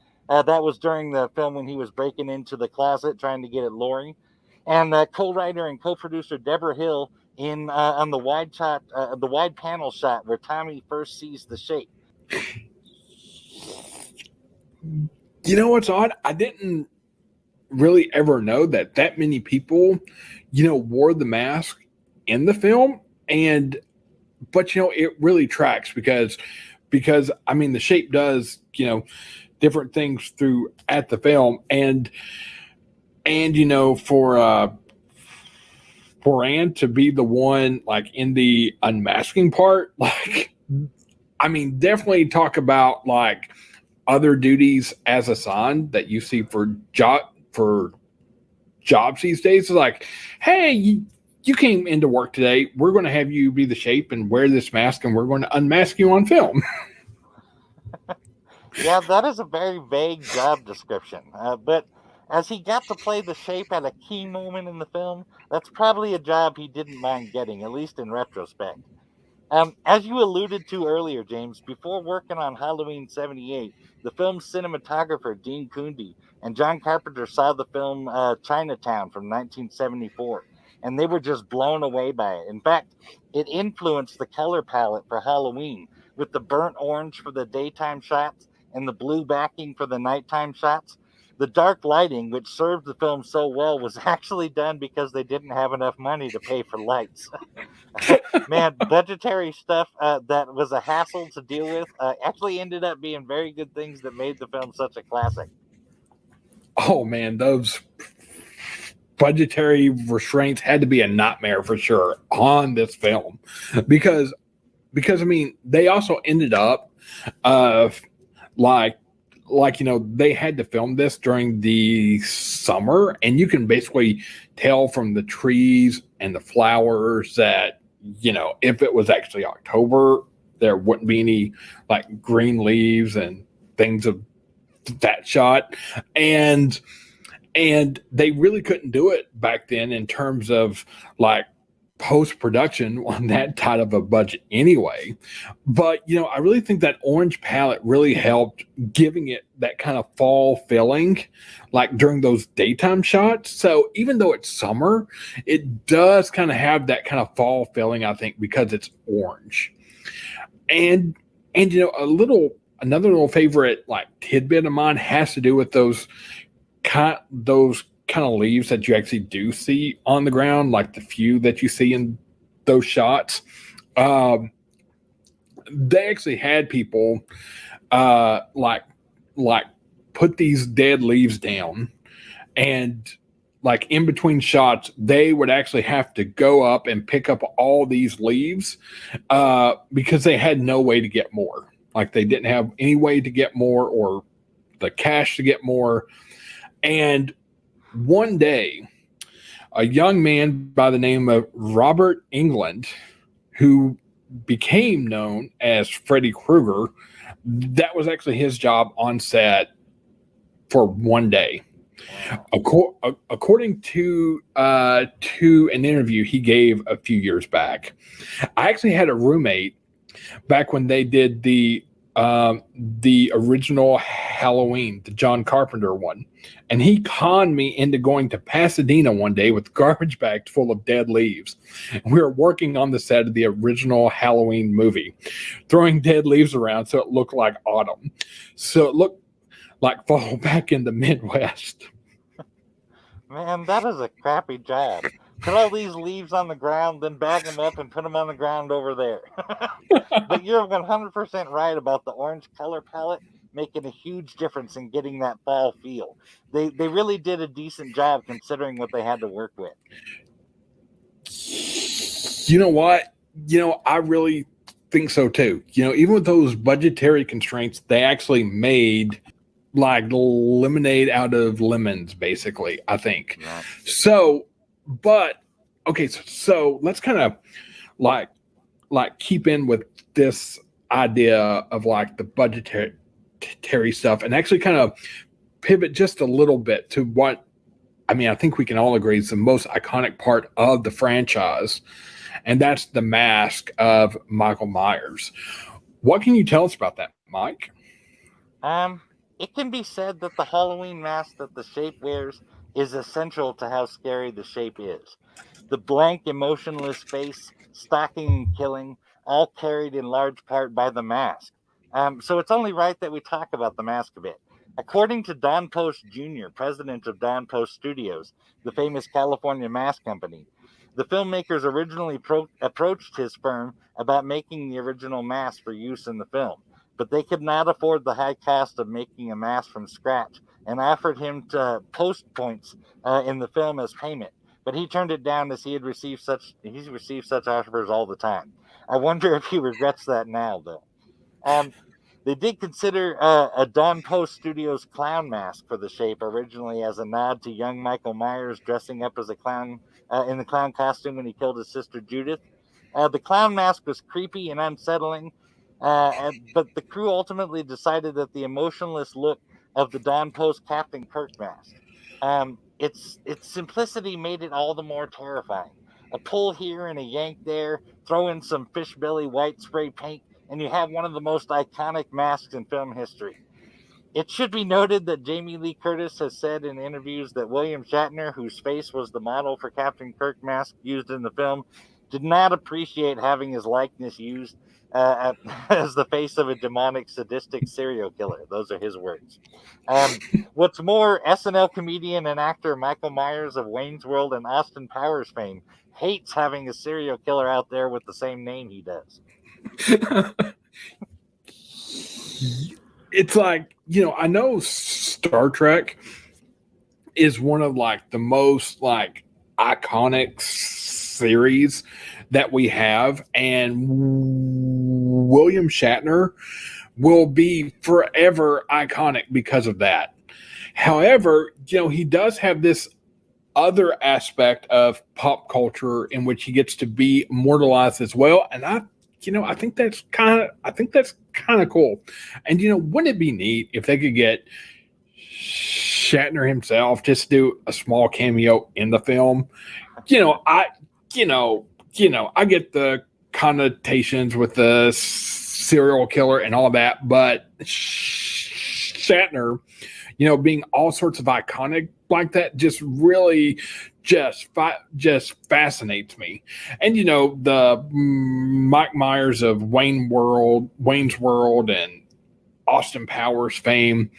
during the film when he was breaking into the closet trying to get at Laurie. And co-writer and co-producer Deborah Hill in on the wide panel shot where Tommy first sees the Shape. You know what's odd? I didn't really ever know that many people, wore the mask in the film, but it really tracks because I mean the Shape does different things through at the film, and for Anne to be the one like in the unmasking part, like I mean definitely talk about like other duties as assigned that you see for jobs these days. It's like, hey, you came into work today. We're going to have you be the Shape and wear this mask, and we're going to unmask you on film. Yeah, that is a very vague job description. But as he got to play the Shape at a key moment in the film, that's probably a job he didn't mind getting, at least in retrospect. As you alluded to earlier, James, before working on Halloween '78, the film's cinematographer, Dean Cundey, and John Carpenter saw the film Chinatown from 1974, and they were just blown away by it. In fact, it influenced the color palette for Halloween, with the burnt orange for the daytime shots and the blue backing for the nighttime shots. The dark lighting, which served the film so well, was actually done because they didn't have enough money to pay for lights. Man, budgetary stuff that was a hassle to deal with actually ended up being very good things that made the film such a classic. Oh man, those budgetary restraints had to be a nightmare for sure on this film, because I mean they also ended up like they had to film this during the summer, and you can basically tell from the trees and the flowers that if it was actually October, there wouldn't be any like green leaves and things of that shot. And they really couldn't do it back then in terms of like post-production on that tight of a budget anyway. But I really think that orange palette really helped giving it that kind of fall feeling like during those daytime shots. So even though it's summer, it does kind of have that kind of fall feeling, I think, because it's orange. And another little favorite like tidbit of mine has to do with those kind of leaves that you actually do see on the ground, like the few that you see in those shots. They actually had people like put these dead leaves down, and like in between shots they would actually have to go up and pick up all these leaves because they had no way to get more. Like they didn't have any way to get more or the cash to get more. And one day, a young man by the name of Robert England, who became known as Freddy Krueger, that was actually his job on set for one day. According to an interview he gave a few years back, I actually had a roommate back when they did the original Halloween, the John Carpenter one, and he conned me into going to Pasadena one day with garbage bags full of dead leaves. And we were working on the set of the original Halloween movie, throwing dead leaves around so it looked like autumn. So it looked like fall back in the Midwest. Man, that is a crappy job. Put all these leaves on the ground, then bag them up and put them on the ground over there. But you're 100% right about the orange color palette making a huge difference in getting that fall feel. They really did a decent job considering what they had to work with. You know what? I really think so too. Even with those budgetary constraints, they actually made like lemonade out of lemons, basically, I think. Right. So let's kind of like keep in with this idea of like the budgetary stuff and actually kind of pivot just a little bit to what I think we can all agree is the most iconic part of the franchise, and that's the mask of Michael Myers. What can you tell us about that, Mike? It can be said that the Halloween mask that the Shape wears is essential to how scary the Shape is. The blank, emotionless face, stalking and killing, all carried in large part by the mask. So it's only right that we talk about the mask a bit. According to Don Post Jr., president of Don Post Studios, the famous California mask company, the filmmakers originally approached his firm about making the original mask for use in the film, but they could not afford the high cost of making a mask from scratch and offered him to post points in the film as payment. But he turned it down as he's received such offers all the time. I wonder if he regrets that now, though. They did consider a Don Post Studios clown mask for the Shape originally as a nod to young Michael Myers dressing up as a clown in the clown costume when he killed his sister Judith. The clown mask was creepy and unsettling, but the crew ultimately decided that the emotionless look of the Don Post Captain Kirk mask, its simplicity made it all the more terrifying. A pull here and a yank there, throw in some fish belly white spray paint, and you have one of the most iconic masks in film history. It should be noted that Jamie Lee Curtis has said in interviews that William Shatner, whose face was the model for Captain Kirk mask used in the film, did not appreciate having his likeness used as the face of a demonic, sadistic serial killer. Those are his words. What's more, SNL comedian and actor Michael Myers of Wayne's World and Austin Powers fame hates having a serial killer out there with the same name he does. It's like, I know Star Trek is one of like the most like iconic series that we have, and William Shatner will be forever iconic because of that. However, he does have this other aspect of pop culture in which he gets to be immortalized as well, and I think that's kind of cool. And wouldn't it be neat if they could get Shatner himself just do a small cameo in the film? I get the connotations with the serial killer and all that, but Shatner, being all sorts of iconic like that just really just fascinates me. And the Mike Myers of Wayne's World and Austin Powers fame,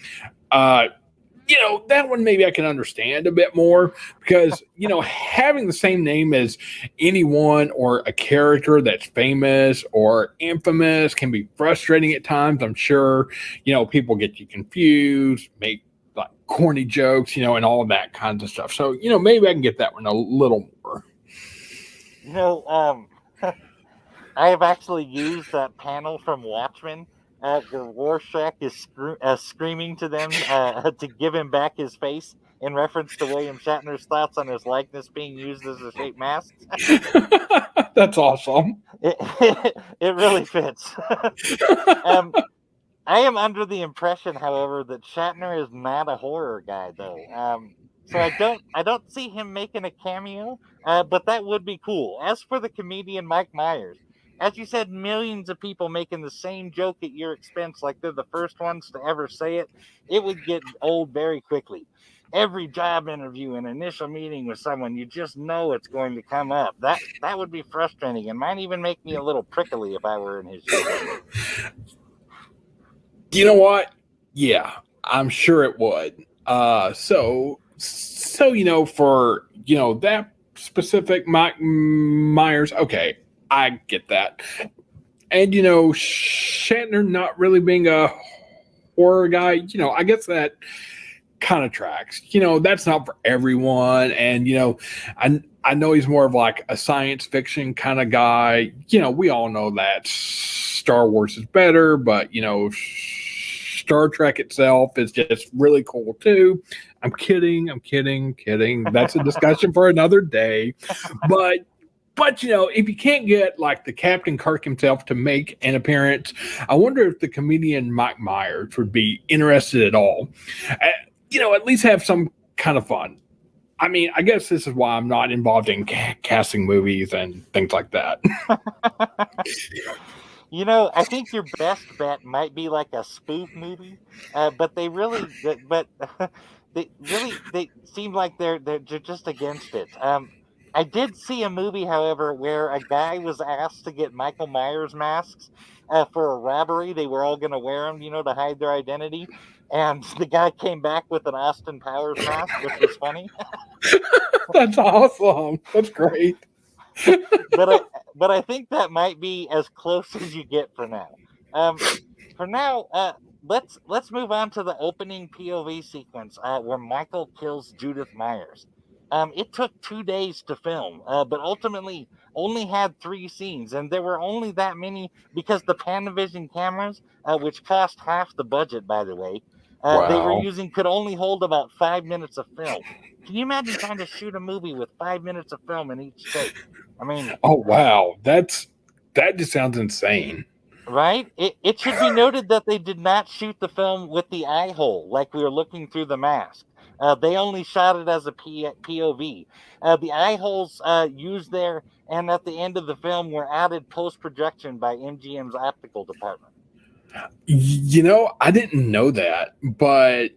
that one maybe I can understand a bit more because having the same name as anyone or a character that's famous or infamous can be frustrating at times. I'm sure people get you confused, make like corny jokes, and all of that kinds of stuff. So, maybe I can get that one a little more. I have actually used that panel from Watchmen where Rorschach is screaming to them to give him back his face in reference to William Shatner's thoughts on his likeness being used as a shape mask. That's awesome. It really fits. I am under the impression, however, that Shatner is not a horror guy, though. So I don't see him making a cameo, but that would be cool. As for the comedian Mike Myers, as you said, millions of people making the same joke at your expense, like they're the first ones to ever say it, it would get old very quickly. Every job interview and initial meeting with someone, you just know it's going to come up. That would be frustrating and might even make me a little prickly if I were in his shoes. You know what? Yeah, I'm sure it would. So for that specific Mike Myers, okay, I get that. And Shatner not really being a horror guy, I guess that kind of tracks. That's not for everyone, and I know he's more of like a science fiction kind of guy. We all know that Star Wars is better, but Star Trek itself is just really cool too. I'm kidding. That's a discussion for another day. But if you can't get like the Captain Kirk himself to make an appearance, I wonder if the comedian Mike Myers would be interested at all. At least have some kind of fun. I mean, I guess this is why I'm not involved in casting movies and things like that. I think your best bet might be like a spoof movie, but they seem like they're just against it. I did see a movie, however, where a guy was asked to get Michael Myers masks for a robbery. They were all going to wear them, to hide their identity, and the guy came back with an Austin Powers mask, which was funny. That's awesome. That's great. but I think that might be as close as you get for now. For now, let's move on to the opening POV sequence where Michael kills Judith Myers. It took 2 days to film, but ultimately only had 3 scenes, and there were only that many because the Panavision cameras, which cost half the budget, by the way, they were Wow. using could only hold about 5 minutes of film. Can you imagine trying to shoot a movie with 5 minutes of film in each take? I mean, Oh wow, that just sounds insane. right? It should be noted that they did not shoot the film with the eye hole like we were looking through the mask. They only shot it as a POV. The eye holes used there and at the end of the film were added post projection by MGM's optical department. I didn't know that, but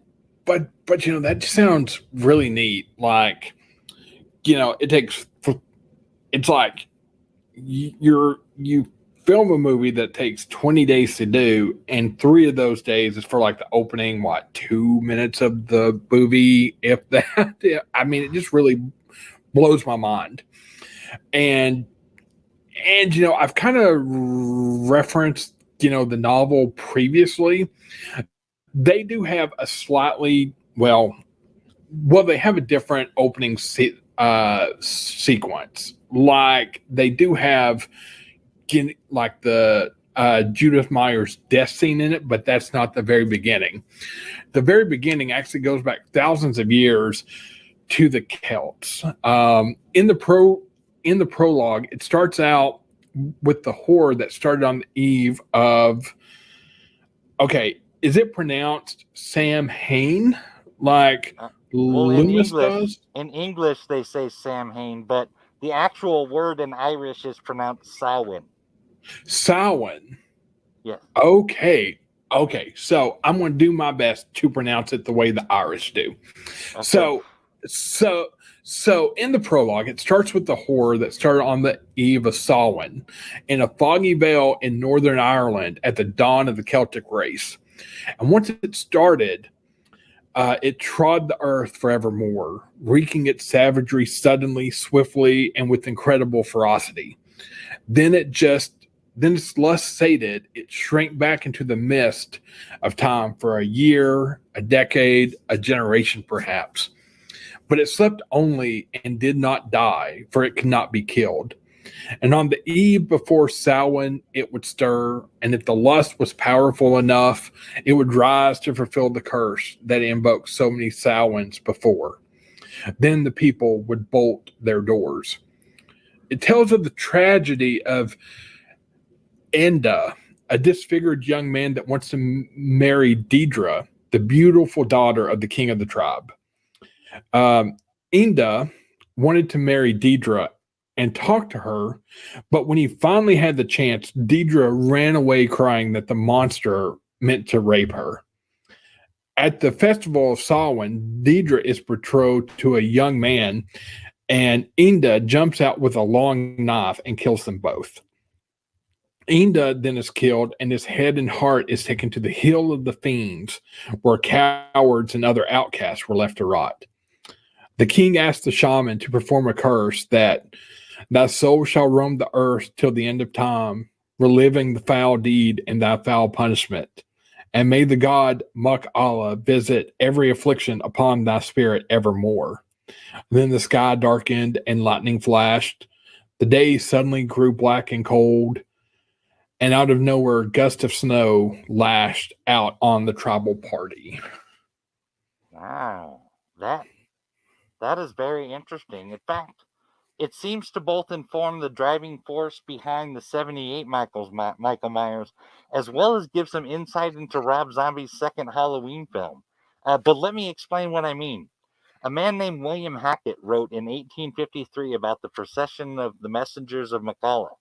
that just sounds really neat. Like, it's like you film a movie that takes 20 days to do, and 3 of those days is for like the opening 2 minutes of the movie, if that. I mean, it just really blows my mind. And I've kind of referenced the novel previously. They do have a slightly they have a different opening sequence. Like they do have like the Judith Myers death scene in it, but that's not the very beginning. The very beginning actually goes back thousands of years to the Celts. In the prologue, it starts out with the horror that started on the eve of. Okay, is it pronounced Sam Hain like Loomis does? In English, they say Sam Hain, but the actual word in Irish is pronounced Samhain. Samhain. Yes. Okay. So I'm going to do my best to pronounce it the way the Irish do. Okay. So in the prologue, it starts with the horror that started on the eve of Samhain in a foggy vale in Northern Ireland at the dawn of the Celtic race. And once it started, it trod the earth forevermore, wreaking its savagery suddenly, swiftly, and with incredible ferocity. Then its lust sated, it shrank back into the mist of time for a year, a decade, a generation perhaps. But it slept only and did not die, for it could not be killed. And on the eve before Samhain, it would stir, and if the lust was powerful enough, it would rise to fulfill the curse that invoked so many Samhains before. Then the people would bolt their doors. It tells of the tragedy of Enda, a disfigured young man that wants to marry Deidre, the beautiful daughter of the king of the tribe. Inda wanted to marry Deidre and talk to her, but when he finally had the chance, Deidre ran away crying that the monster meant to rape her. At the festival of Samhain, Deidre is betrothed to a young man, and Inda jumps out with a long knife and kills them both. Inda then is killed, and his head and heart is taken to the Hill of the Fiends, where cowards and other outcasts were left to rot. The king asked the shaman to perform a curse that thy soul shall roam the earth till the end of time, reliving the foul deed and thy foul punishment. And may the god Muk Allah visit every affliction upon thy spirit evermore. Then the sky darkened and lightning flashed. The day suddenly grew black and cold, and out of nowhere, a gust of snow lashed out on the tribal party. Wow, that is very interesting. In fact, it seems to both inform the driving force behind the 78 Michael Myers, as well as give some insight into Rob Zombie's second Halloween film. But let me explain what I mean. A man named William Hackett wrote in 1853 about the procession of the messengers of McCullough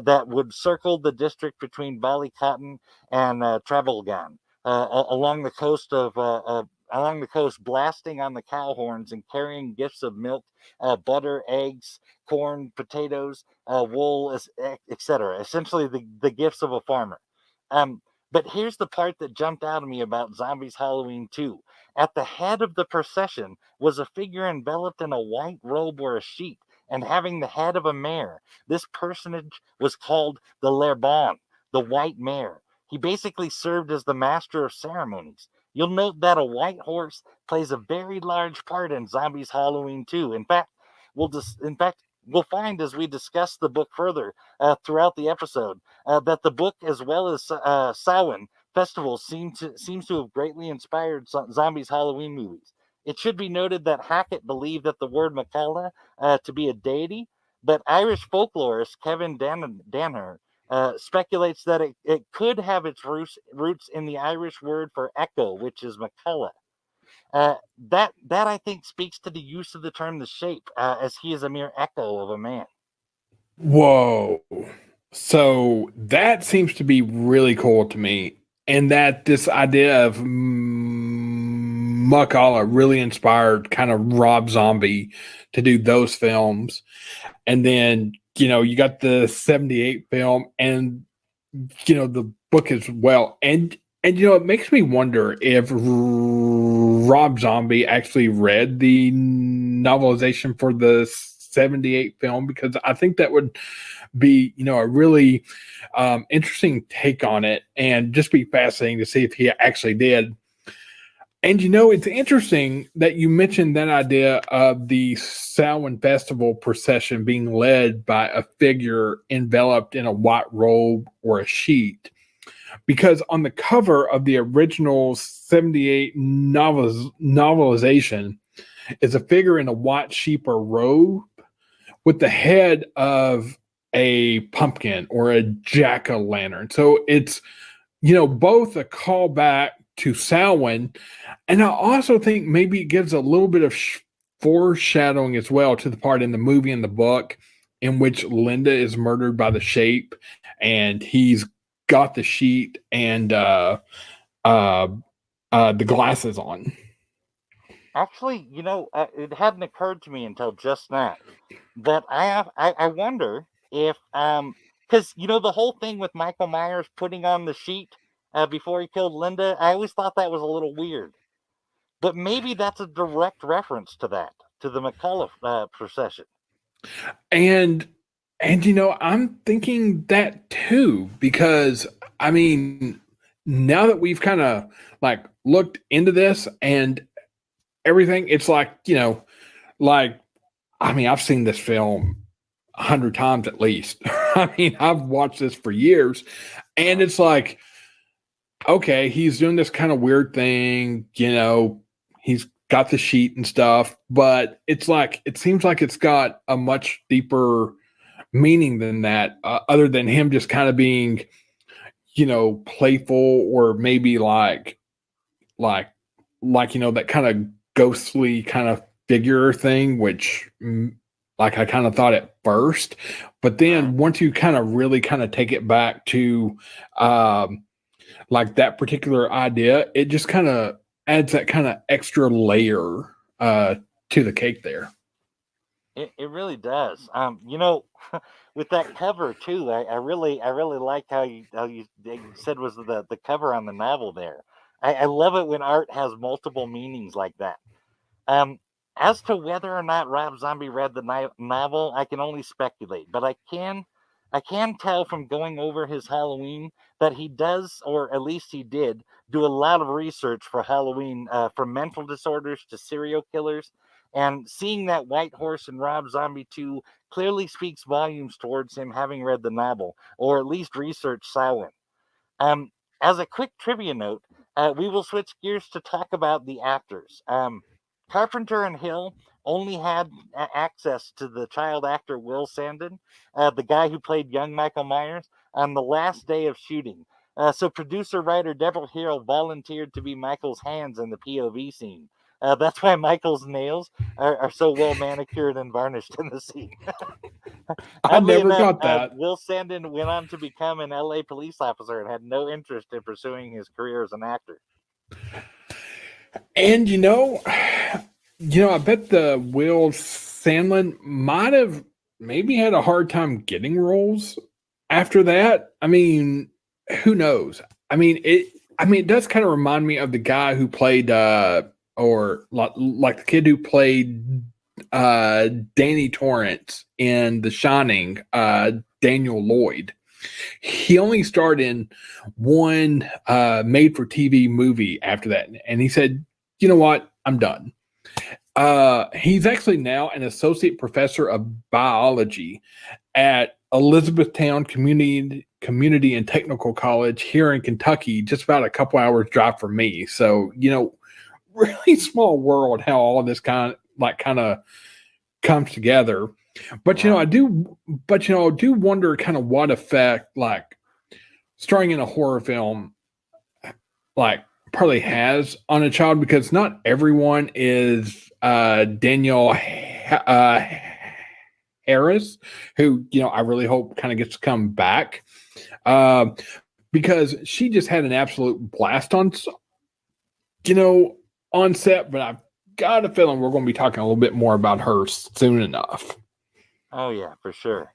that would circle the district between Ballycotton and Trevelyan along the coast along the coast, blasting on the cow horns and carrying gifts of milk, butter, eggs, corn, potatoes, wool, etc. Essentially, the gifts of a farmer. But here's the part that jumped out at me about Zombies Halloween 2. At the head of the procession was a figure enveloped in a white robe or a sheet and having the head of a mare. This personage was called the Lerbon, the white mare. He basically served as the master of ceremonies. You'll note that a white horse plays a very large part in Zombies Halloween 2. In fact, we'll find as we discuss the book further throughout the episode that the book, as well as Samhain Festival, seems to have greatly inspired Zombies Halloween movies. It should be noted that Hackett believed that the word McCullough to be a deity, but Irish folklorist Kevin Danner speculates that it could have its roots in the Irish word for echo, which is McCullough. That I think speaks to the use of the term the shape, as he is a mere echo of a man. Whoa. So that seems to be really cool to me. And that this idea of Muck Allah really inspired kind of Rob Zombie to do those films. And then, you got the 78 film and, the book as well. And it makes me wonder if Rob Zombie actually read the novelization for the 78 film, because I think that would be, a really interesting take on it, and just be fascinating to see if he actually did. And, it's interesting that you mentioned that idea of the Samhain Festival procession being led by a figure enveloped in a white robe or a sheet, because on the cover of the original 78 novelization is a figure in a white sheep or robe with the head of a pumpkin or a jack-o'-lantern. So it's, both a callback to Samhain, and I also think maybe it gives a little bit of foreshadowing as well to the part in the movie and the book in which Linda is murdered by the shape, and he's got the sheet and the glasses on. Actually, it hadn't occurred to me until just now that I wonder if because the whole thing with Michael Myers putting on the sheet before he killed Linda, I always thought that was a little weird. But maybe that's a direct reference to that, to the McCullough procession. And I'm thinking that too, because now that we've kind of looked into this and everything, it's I've seen this film 100 times at least. I've watched this for years, and it's okay, he's doing this kind of weird thing, he's got the sheet and stuff, but it seems like it's got a much deeper meaning than that, other than him just kind of being, playful, or maybe like that kind of ghostly kind of figure thing, which like I kind of thought at first, but then once you kind of really kind of take it back to like that particular idea, it just kind of adds that kind of extra layer to the cake there. It really does. With that cover too, I really like how you said was the cover on the novel there. I love it when art has multiple meanings like that. Um, as to whether or not Rob Zombie read the novel, I can only speculate, but I can tell from going over his Halloween that he does, or at least he did, do a lot of research for Halloween, from mental disorders to serial killers. And seeing that White Horse and Rob Zombie 2 clearly speaks volumes towards him having read the novel, or at least researched Samhain. Um, as a quick trivia note, we will switch gears to talk about the actors. Carpenter and Hill only had access to the child actor Will Sandon, the guy who played young Michael Myers, on the last day of shooting. So producer writer Deborah Hill volunteered to be Michael's hands in the POV scene. That's why Michael's nails are so well manicured and varnished in the scene. I Oddly never enough, got that. Will Sandon went on to become an LA police officer and had no interest in pursuing his career as an actor. And I bet the Will Sandlin might have maybe had a hard time getting roles after that. I mean, who knows? I mean, it does kind of remind me of the guy who played or like the kid who played Danny Torrance in The Shining, Daniel Lloyd. He only starred in one made for TV movie after that, and he said, "You know what? I'm done." He's actually now an associate professor of biology at Elizabethtown Community and Technical College here in Kentucky, just about a couple hours drive from me. So, really small world how all of this kind of comes together. But I do wonder kind of what effect like starring in a horror film like probably has on a child, because not everyone is Danielle Harris, who I really hope kind of gets to come back, because she just had an absolute blast on set. But I've got a feeling we're going to be talking a little bit more about her soon enough. Oh, yeah, for sure.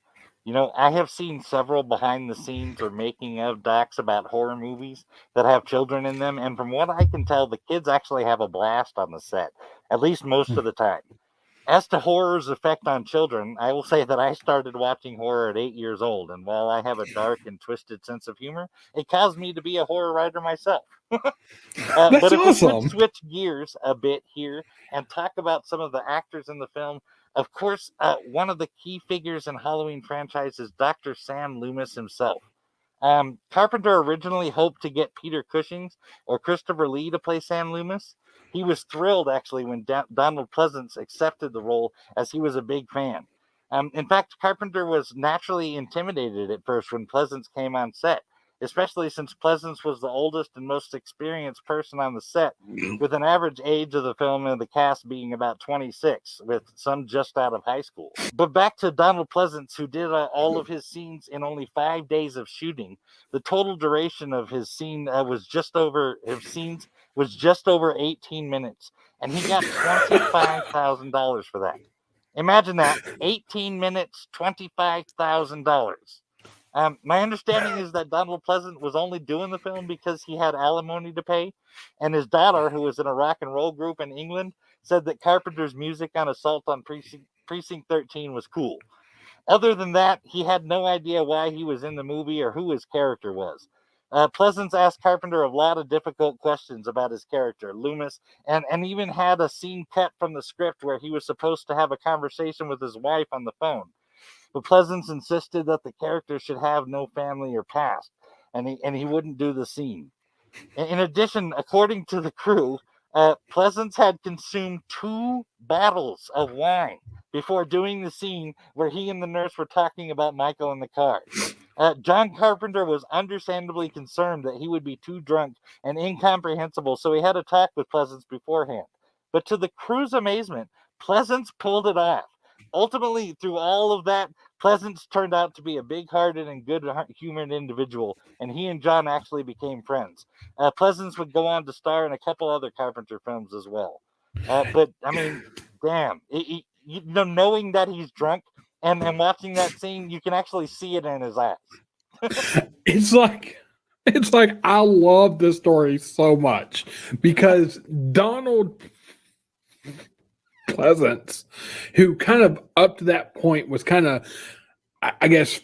I have seen several behind the scenes or making of docs about horror movies that have children in them. And from what I can tell, the kids actually have a blast on the set, at least most of the time. As to horror's effect on children, I will say that I started watching horror at 8 years old. And while I have a dark and twisted sense of humor, it caused me to be a horror writer myself. That's but if awesome. we could switch gears a bit here and talk about some of the actors in the film, of course, one of the key figures in Halloween franchise is Dr. Sam Loomis himself. Carpenter originally hoped to get Peter Cushing or Christopher Lee to play Sam Loomis. He was thrilled, actually, when Donald Pleasance accepted the role, as he was a big fan. In fact, Carpenter was naturally intimidated at first when Pleasance came on set, especially since Pleasance was the oldest and most experienced person on the set, with an average age of the film and the cast being about 26, with some just out of high school. But back to Donald Pleasance, who did all of his scenes in only 5 days of shooting. The total duration of his scene was just over 18 minutes, and he got $25,000 for that. Imagine that, 18 minutes, $25,000. My understanding is that Donald Pleasant was only doing the film because he had alimony to pay, and his daughter, who was in a rock and roll group in England, said that Carpenter's music on Assault on Precinct 13 was cool. Other than that, he had no idea why he was in the movie or who his character was. Pleasance asked Carpenter a lot of difficult questions about his character, Loomis, and even had a scene cut from the script where he was supposed to have a conversation with his wife on the phone. But Pleasance insisted that the character should have no family or past, and he wouldn't do the scene. In addition, according to the crew, Pleasance had consumed 2 bottles of wine before doing the scene where he and the nurse were talking about Michael in the car. John Carpenter was understandably concerned that he would be too drunk and incomprehensible, so he had a talk with Pleasance beforehand. But to the crew's amazement, Pleasance pulled it off. Ultimately, through all of that, Pleasance turned out to be a big-hearted and good-humored individual, and he and John actually became friends. Pleasance would go on to star in a couple other Carpenter films as well. But, I mean, damn. Knowing that he's drunk and watching that scene, you can actually see it in his eyes. It's like I love this story so much because Donald Pleasance, who kind of up to that point was kind of, I guess,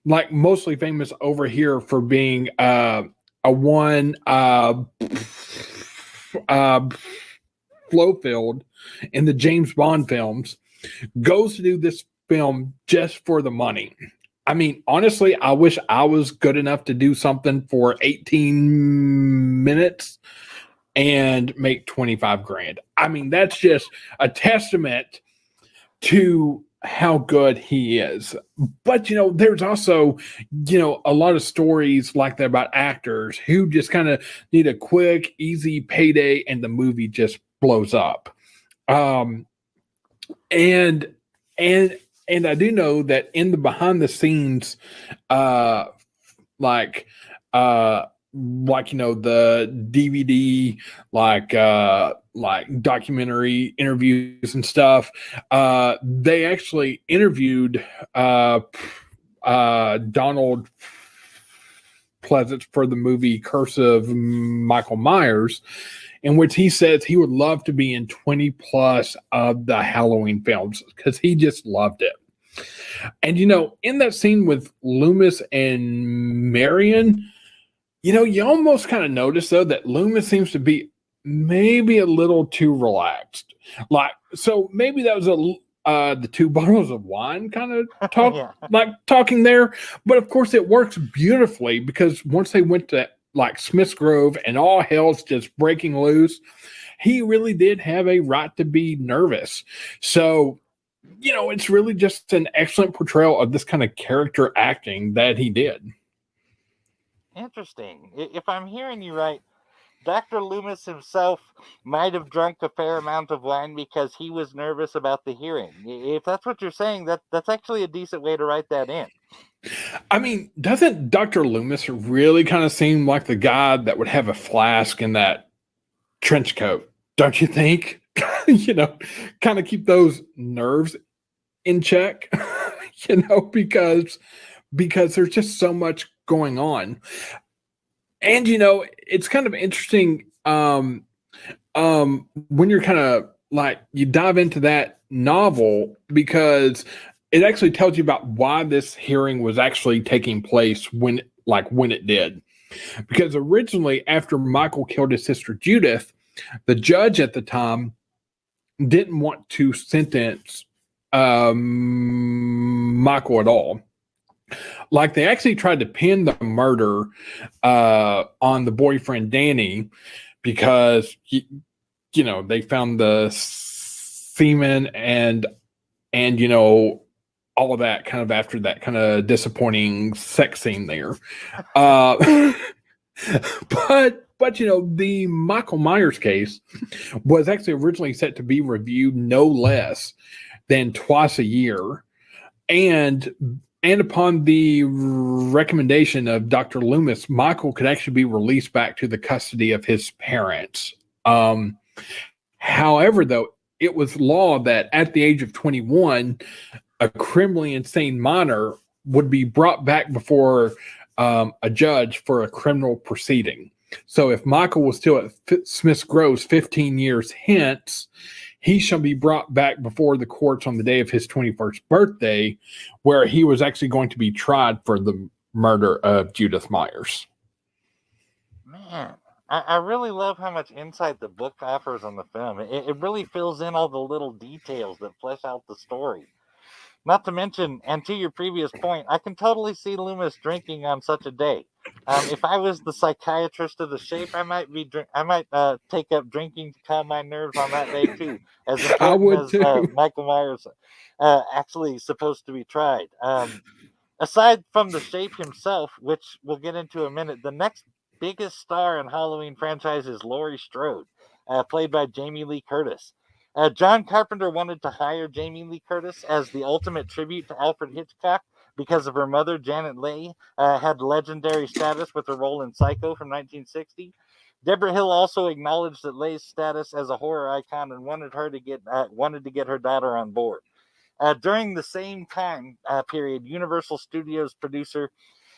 like mostly famous over here for being a one Blofeld in the James Bond films, goes to do this film just for the money. I mean, honestly, I wish I was good enough to do something for 18 minutes and make 25 grand. I mean, that's just a testament to how good he is. But, there's also, a lot of stories like that about actors who just kind of need a quick, easy payday and the movie just blows up. And I do know that in the behind the scenes, the DVD, like documentary interviews and stuff, they actually interviewed Donald Pleasance for the movie Curse of Michael Myers, in which he says he would love to be in 20 plus of the Halloween films because he just loved it. And, in that scene with Loomis and Marion, you almost kind of notice, though, that Loomis seems to be maybe a little too relaxed. So maybe that was the two bottles of wine kind of talking there. But, of course, it works beautifully because once they went to Smith's Grove and all hell's just breaking loose, he really did have a right to be nervous. So, it's really just an excellent portrayal of this kind of character acting that he did. Interesting. If I'm hearing you right, Dr. Loomis himself might have drunk a fair amount of wine because he was nervous about the hearing. If that's what you're saying, that's actually a decent way to write that in. I mean, doesn't Dr. Loomis really kind of seem like the guy that would have a flask in that trench coat? Don't you think? Kind of keep those nerves in check, because there's just so much going on. And, it's kind of interesting when you're kind of you dive into that novel, because it actually tells you about why this hearing was actually taking place when it did. Because originally, after Michael killed his sister Judith, the judge at the time didn't want to sentence Michael at all. They actually tried to pin the murder on the boyfriend Danny because they found the semen and all of that kind of after that kind of disappointing sex scene there. But the Michael Myers case was actually originally set to be reviewed no less than twice a year. And upon the recommendation of Dr. Loomis, Michael could actually be released back to the custody of his parents. However, though, it was law that at the age of 21, a criminally insane minor would be brought back before a judge for a criminal proceeding. So if Michael was still at Smith's Groves 15 years hence, he shall be brought back before the courts on the day of his 21st birthday, where he was actually going to be tried for the murder of Judith Myers. Man, I really love how much insight the book offers on the film. It really fills in all the little details that flesh out the story. Not to mention, and to your previous point, I can totally see Loomis drinking on such a day. If I was the psychiatrist of the Shape, I might take up drinking to calm my nerves on that day too. As important as Michael Myers actually supposed to be tried. Aside from the Shape himself, which we'll get into in a minute, the next biggest star in Halloween franchise is Laurie Strode, played by Jamie Lee Curtis. John Carpenter wanted to hire Jamie Lee Curtis as the ultimate tribute to Alfred Hitchcock because of her mother, Janet Leigh, had legendary status with her role in Psycho from 1960. Deborah Hill also acknowledged that Leigh's status as a horror icon and wanted to get her daughter on board. During the same time period, Universal Studios producer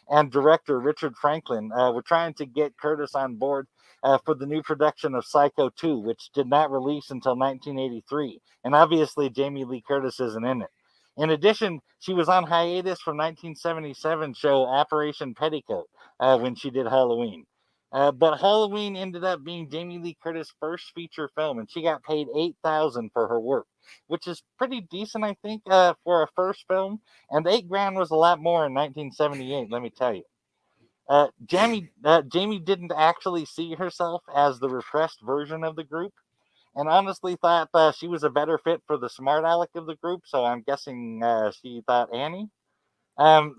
and director Richard Franklin were trying to get Curtis on board for the new production of Psycho 2, which did not release until 1983. And obviously, Jamie Lee Curtis isn't in it. In addition, she was on hiatus from 1977 show Operation Petticoat when she did Halloween. But Halloween ended up being Jamie Lee Curtis' first feature film, and she got paid $8,000 for her work, which is pretty decent, I think, for a first film. And $8,000 was a lot more in 1978. Let me tell you. Jamie didn't actually see herself as the repressed version of the group, and honestly thought she was a better fit for the smart aleck of the group. So I'm guessing she thought Annie.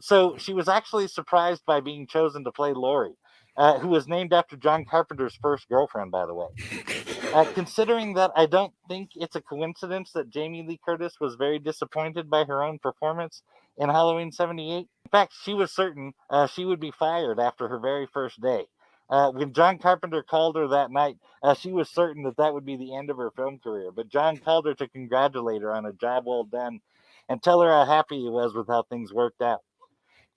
So she was actually surprised by being chosen to play Laurie, who was named after John Carpenter's first girlfriend, by the way. Considering that, I don't think it's a coincidence that Jamie Lee Curtis was very disappointed by her own performance in Halloween '78. In fact, she was certain she would be fired after her very first day. When John Carpenter called her that night, she was certain that that would be the end of her film career. But John called her to congratulate her on a job well done and tell her how happy he was with how things worked out.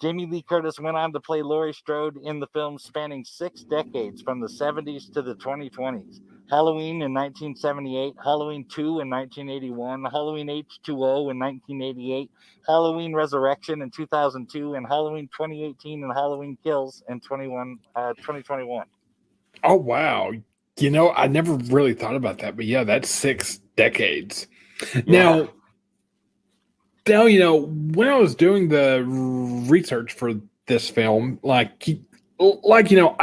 Jamie Lee Curtis went on to play Laurie Strode in the films spanning 6 decades from the 70s to the 2020s. Halloween in 1978, Halloween 2 in 1981, Halloween H2O in 1988, Halloween Resurrection in 2002, and Halloween 2018 and Halloween Kills in 2021. Oh, wow. I never really thought about that, but yeah, that's 6 decades. Yeah. Now, when I was doing the research for this film, I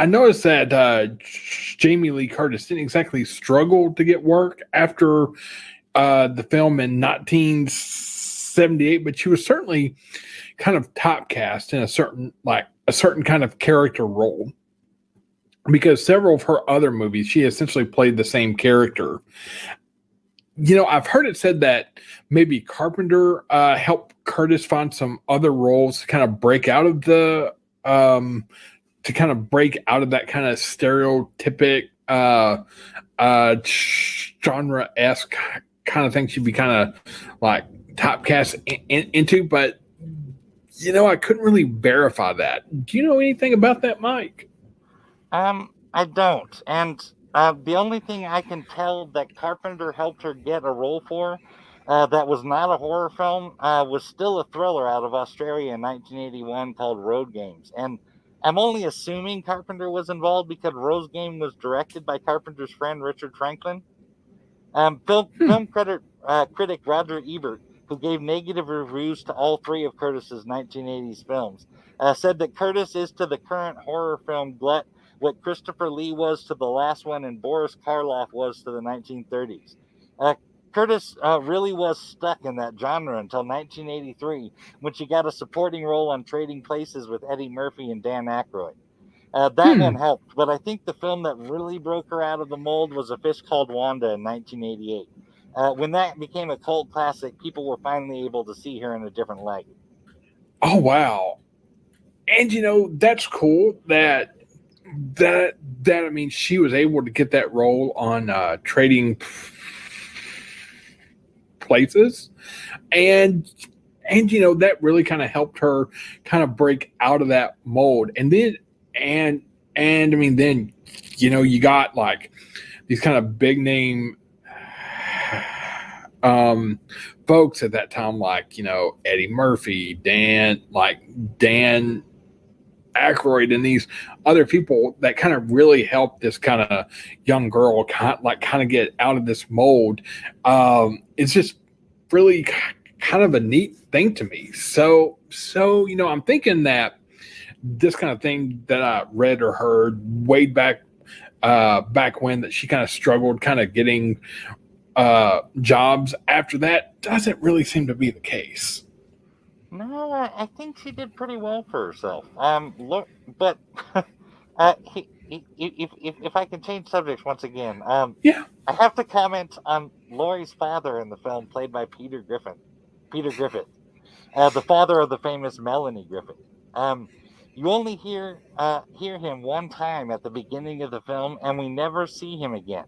noticed that Jamie Lee Curtis didn't exactly struggle to get work after the film in 1978, but she was certainly kind of typecast in a certain kind of character role, because several of her other movies, she essentially played the same character. I've heard it said that maybe Carpenter helped Curtis find some other roles to kind of break out of that kind of stereotypic genre-esque kind of thing she'd be kind of like typecast into, but I couldn't really verify that. Do you know anything about that, Mike? I don't. And the only thing I can tell that Carpenter helped her get a role for that was not a horror film was still a thriller out of Australia in 1981 called Road Games. And I'm only assuming Carpenter was involved because Road Game was directed by Carpenter's friend Richard Franklin. Film critic Roger Ebert, who gave negative reviews to all 3 of Curtis's 1980s films, said that Curtis is to the current horror film glut what Christopher Lee was to the last one and Boris Karloff was to the 1930s. Curtis really was stuck in that genre until 1983, when she got a supporting role on Trading Places with Eddie Murphy and Dan Aykroyd. That one helped, but I think the film that really broke her out of the mold was A Fish Called Wanda in 1988. When that became a cult classic, people were finally able to see her in a different light. Oh, wow. And that's cool that I mean, she was able to get that role on Trading Places, and that really kind of helped her kind of break out of that mold. And then I mean, then you got like these kind of big name folks at that time, like Eddie Murphy, Dan Aykroyd, and these other people that kind of really helped this kind of young girl kind of get out of this mold. It's just really kind of a neat thing to me. So I'm thinking that this kind of thing that I read or heard way back when, that she kind of struggled kind of getting jobs after that, doesn't really seem to be the case. No, I think she did pretty well for herself. Look, but if I can change subjects once again, Yeah. I have to comment on Laurie's father in the film, played by Peter Griffith, the father of the famous Melanie Griffith. Um, you only hear him one time at the beginning of the film, and we never see him again.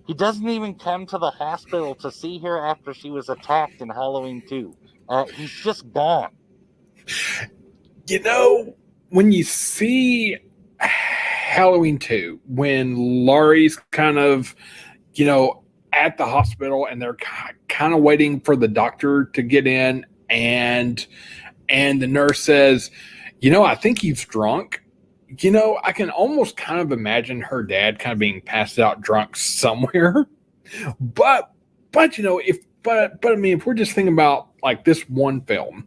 He doesn't even come to the hospital to see her after she was attacked in Halloween 2. He's just gone. You know, when you see Halloween 2, when Laurie's kind of, you know, at the hospital and they're kind of waiting for the doctor to get in, and the nurse says, I think he's drunk. I can almost kind of imagine her dad kind of being passed out drunk somewhere. But but I mean, if we're just thinking about like this one film,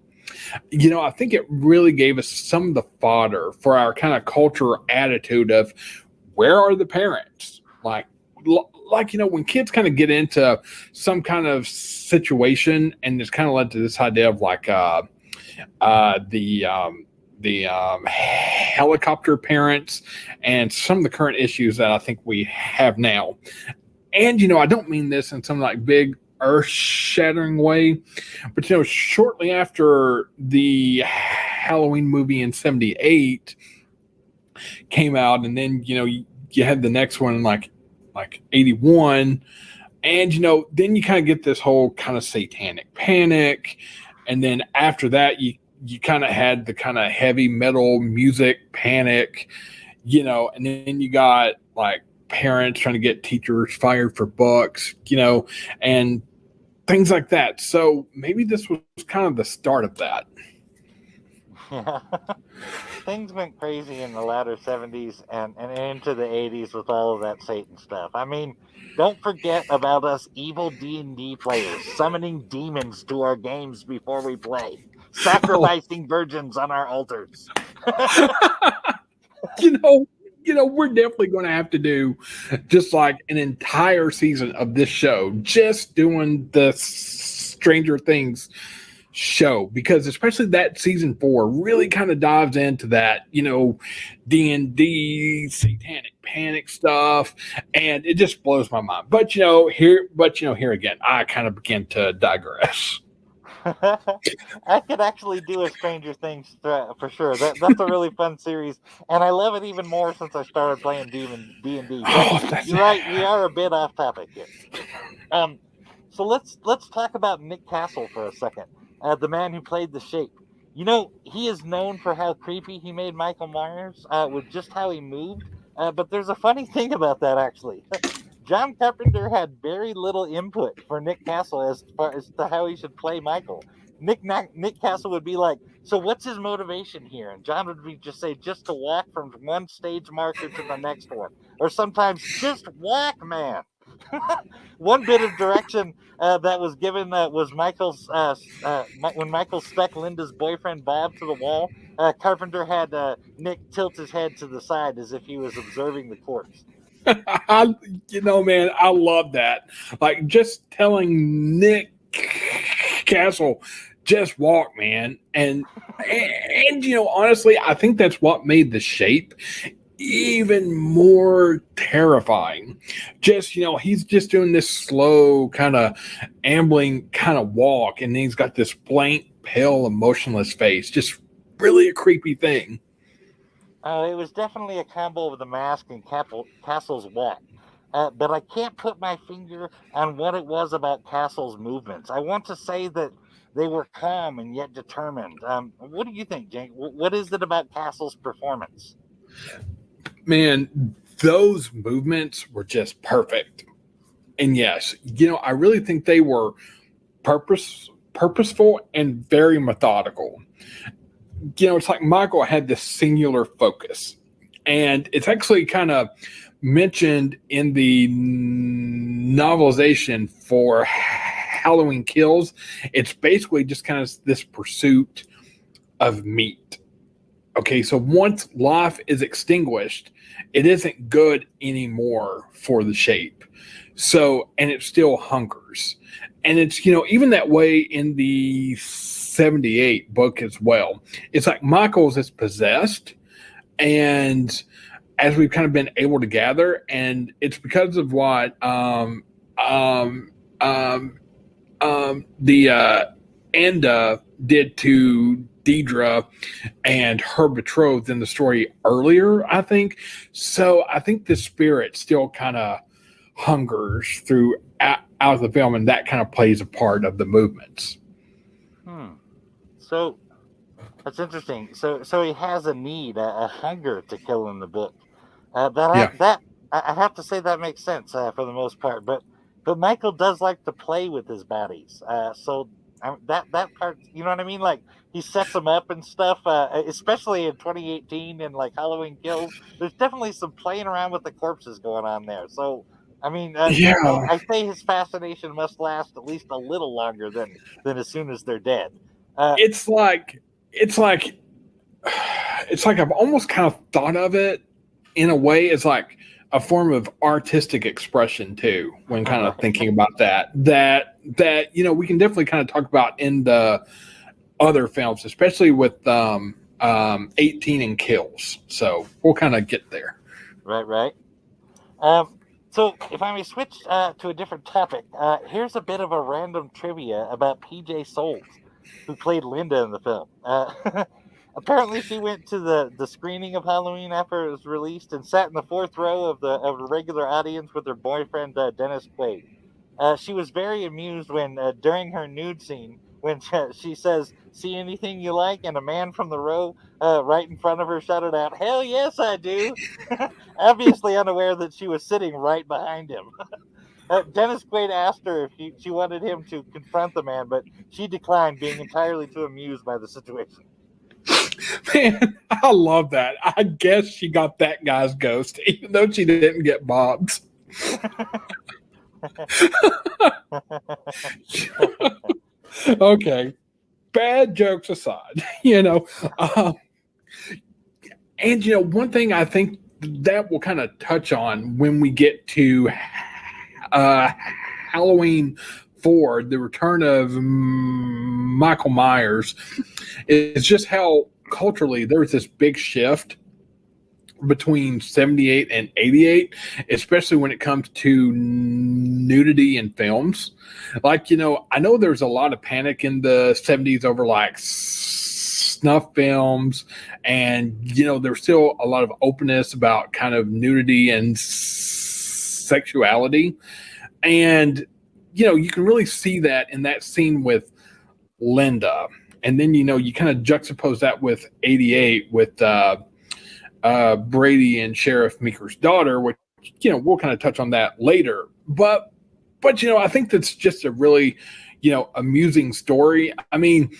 I think it really gave us some of the fodder for our kind of culture attitude of where are the parents? When kids kind of get into some kind of situation, and it's kind of led to this idea of the helicopter parents and some of the current issues that I think we have now. And I don't mean this in some like big earth-shattering way, but shortly after the Halloween movie in '78 came out, and then you had the next one in like '81, and then you kind of get this whole kind of satanic panic, and then after that you kind of had the kind of heavy metal music panic, and then you got like parents trying to get teachers fired for books, and things like that. So maybe this was kind of the start of that. Yeah. Things went crazy in the latter 70s and into the 80s with all of that Satan stuff. I mean, don't forget about us evil D&D players summoning demons to our games before we play, sacrificing virgins on our altars. We're definitely going to have to do just like an entire season of this show, just doing the Stranger Things show, because especially that season 4 really kind of dives into that, D&D satanic panic stuff, and it just blows my mind. But here again, I kind of begin to digress. I could actually do a Stranger Things for sure. That's a really fun series, and I love it even more since I started playing D&D. But you're right, we are a bit off topic here. So let's talk about Nick Castle for a second, the man who played the Shape. He is known for how creepy he made Michael Myers with just how he moved. But there's a funny thing about that, actually. John Carpenter had very little input for Nick Castle as far as to how he should play Michael. Nick Castle would be like, "So what's his motivation here?" And John would just say, "Just to walk from one stage marker to the next one," or sometimes, "Just walk, man." One bit of direction that was given was Michael's when Michael stuck Linda's boyfriend Bob to the wall. Carpenter had Nick tilt his head to the side as if he was observing the corpse. Man, I love that. Like just telling Nick Castle, just walk, man. And honestly, I think that's what made The Shape even more terrifying. Just, he's just doing this slow kind of ambling kind of walk, and then he's got this blank, pale, emotionless face. Just really a creepy thing. It was definitely a combo of the mask and Castle's walk. But I can't put my finger on what it was about Castle's movements. I want to say that they were calm and yet determined. What do you think, Jake? What is it about Castle's performance? Man, those movements were just perfect. And yes, I really think they were purposeful and very methodical. It's like Michael had this singular focus, and it's actually kind of mentioned in the novelization for Halloween Kills. It's basically just kind of this pursuit of meat. Okay, so once life is extinguished, it isn't good anymore for the Shape. So, and it still hungers. And it's, you know, even that way in the 78 book as well. It's like Michaels is possessed, and as we've kind of been able to gather, and it's because of what the Anda did to Deidre and her betrothed in the story earlier, I think. So I think the spirit still kind of hungers through out of the film, and that kind of plays a part of the movements. So that's interesting. So he has a need, a hunger to kill in the book. That I have to say that makes sense for the most part. But Michael does like to play with his baddies. So that part, you know what I mean? Like he sets them up and stuff. Especially in 2018 and like Halloween Kills, there's definitely some playing around with the corpses going on there. So I mean, I say his fascination must last at least a little longer than as soon as they're dead. It's like I've almost kind of thought of it in a way as like a form of artistic expression too, when kind of thinking about that you know, we can definitely kind of talk about in the other films, especially with 18 and Kills. So we'll kind of get there. Right. So if I may switch to a different topic, here's a bit of a random trivia about PJ Soles, who played Linda in the film. Apparently, she went to the screening of Halloween after it was released and sat in the fourth row of the regular audience with her boyfriend Dennis Quaid. She was very amused when during her nude scene, when she says, "See anything you like?" and a man from the row right in front of her shouted out, "Hell yes, I do!" Obviously unaware that she was sitting right behind him. Dennis Quaid asked her if she wanted him to confront the man, but she declined, being entirely too amused by the situation. Man, I love that. I guess she got that guy's ghost, even though she didn't get Bob's. Okay, bad jokes aside, you know, and you know, one thing I think that we'll kind of touch on when we get to Halloween 4, the return of Michael Myers, is just how culturally there was this big shift between 78 and 88, especially when it comes to nudity in films. Like, you know, I know there's a lot of panic in the 70s over like snuff films, and you know, there's still a lot of openness about kind of nudity and sexuality. And you know, you can really see that in that scene with Linda. And then, you know, you kind of juxtapose that with 88 with Brady and Sheriff Meeker's daughter, which, you know, we'll kind of touch on that later. But you know, I think that's just a really, you know, amusing story. I mean,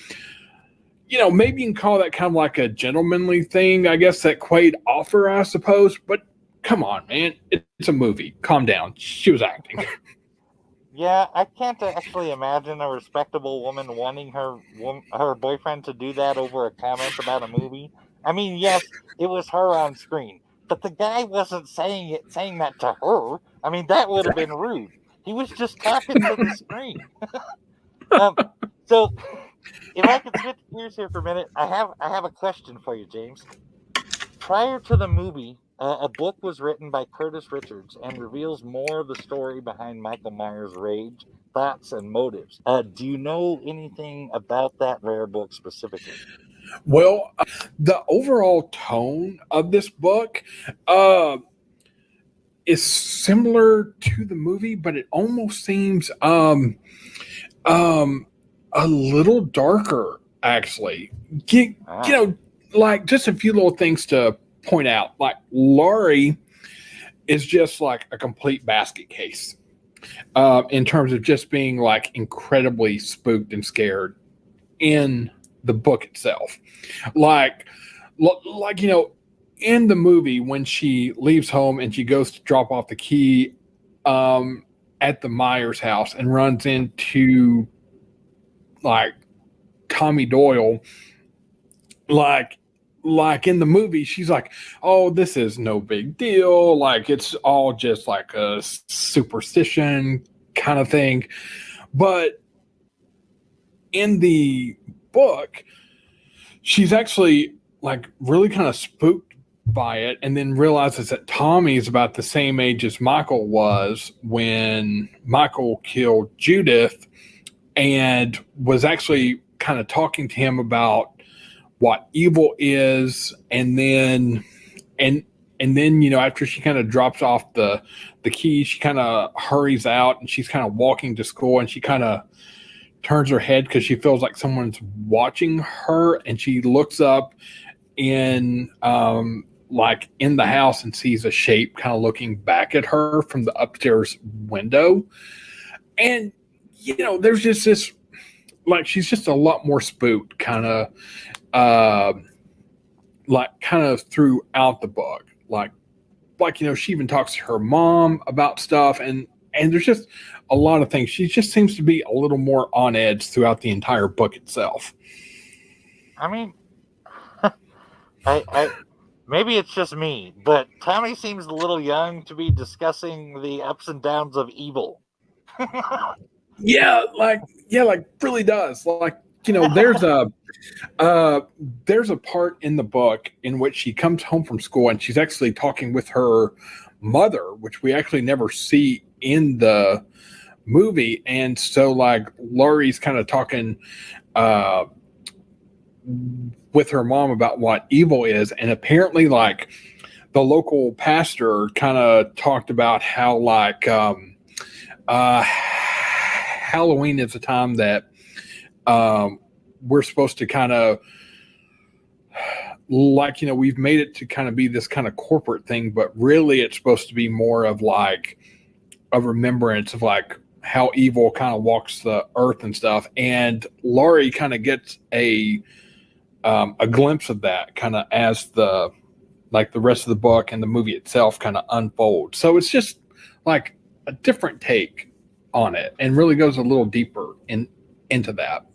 you know, maybe you can call that kind of like a gentlemanly thing, I guess, that Quaid offer, I suppose. But come on, man, it's a movie. Calm down. She was acting. Yeah, I can't actually imagine a respectable woman wanting her boyfriend to do that over a comment about a movie. I mean, yes, it was her on screen, but the guy wasn't saying that to her. I mean, that would have been rude. He was just talking to the screen. So, if I could switch gears here for a minute, I have a question for you, James. Prior to the movie, a book was written by Curtis Richards and reveals more of the story behind Michael Myers' rage, thoughts, and motives. Do you know anything about that rare book specifically? Well, the overall tone of this book is similar to the movie, but it almost seems a little darker, actually. You know, like just a few little things to point out. Like Laurie is just like a complete basket case in terms of just being like incredibly spooked and scared in the book itself. Like you know, in the movie when she leaves home and she goes to drop off the key at the Myers house and runs into like Tommy Doyle, like in the movie, she's like, "Oh, this is no big deal. Like it's all just like a superstition kind of thing." But in the book, she's actually like really kind of spooked by it, and then realizes that Tommy's about the same age as Michael was when Michael killed Judith, and was actually kind of talking to him about what evil is. And then after she kind of drops off the key, she kind of hurries out, and she's kind of walking to school, and she kind of turns her head because she feels like someone's watching her, and she looks up in in the house and sees a shape kind of looking back at her from the upstairs window. And there's just this, like, she's just a lot more spooked kind of throughout the book, like she even talks to her mom about stuff, and there's just a lot of things. She just seems to be a little more on edge throughout the entire book itself. I mean, I maybe it's just me, but Tommy seems a little young to be discussing the ups and downs of evil. Yeah, really does. Like, there's a part in the book in which she comes home from school, and she's actually talking with her mother, which we actually never see in the movie. And so, like, Laurie's kind of talking with her mom about what evil is, and apparently, like, the local pastor kind of talked about how, like, Halloween is a time that we're supposed to kind of, like, we've made it to kind of be this kind of corporate thing, but really it's supposed to be more of like a remembrance of like how evil kind of walks the earth and stuff. And Laurie kind of gets a glimpse of that kind of as the rest of the book and the movie itself kind of unfolds. So it's just like a different take on it, and really goes a little deeper into that.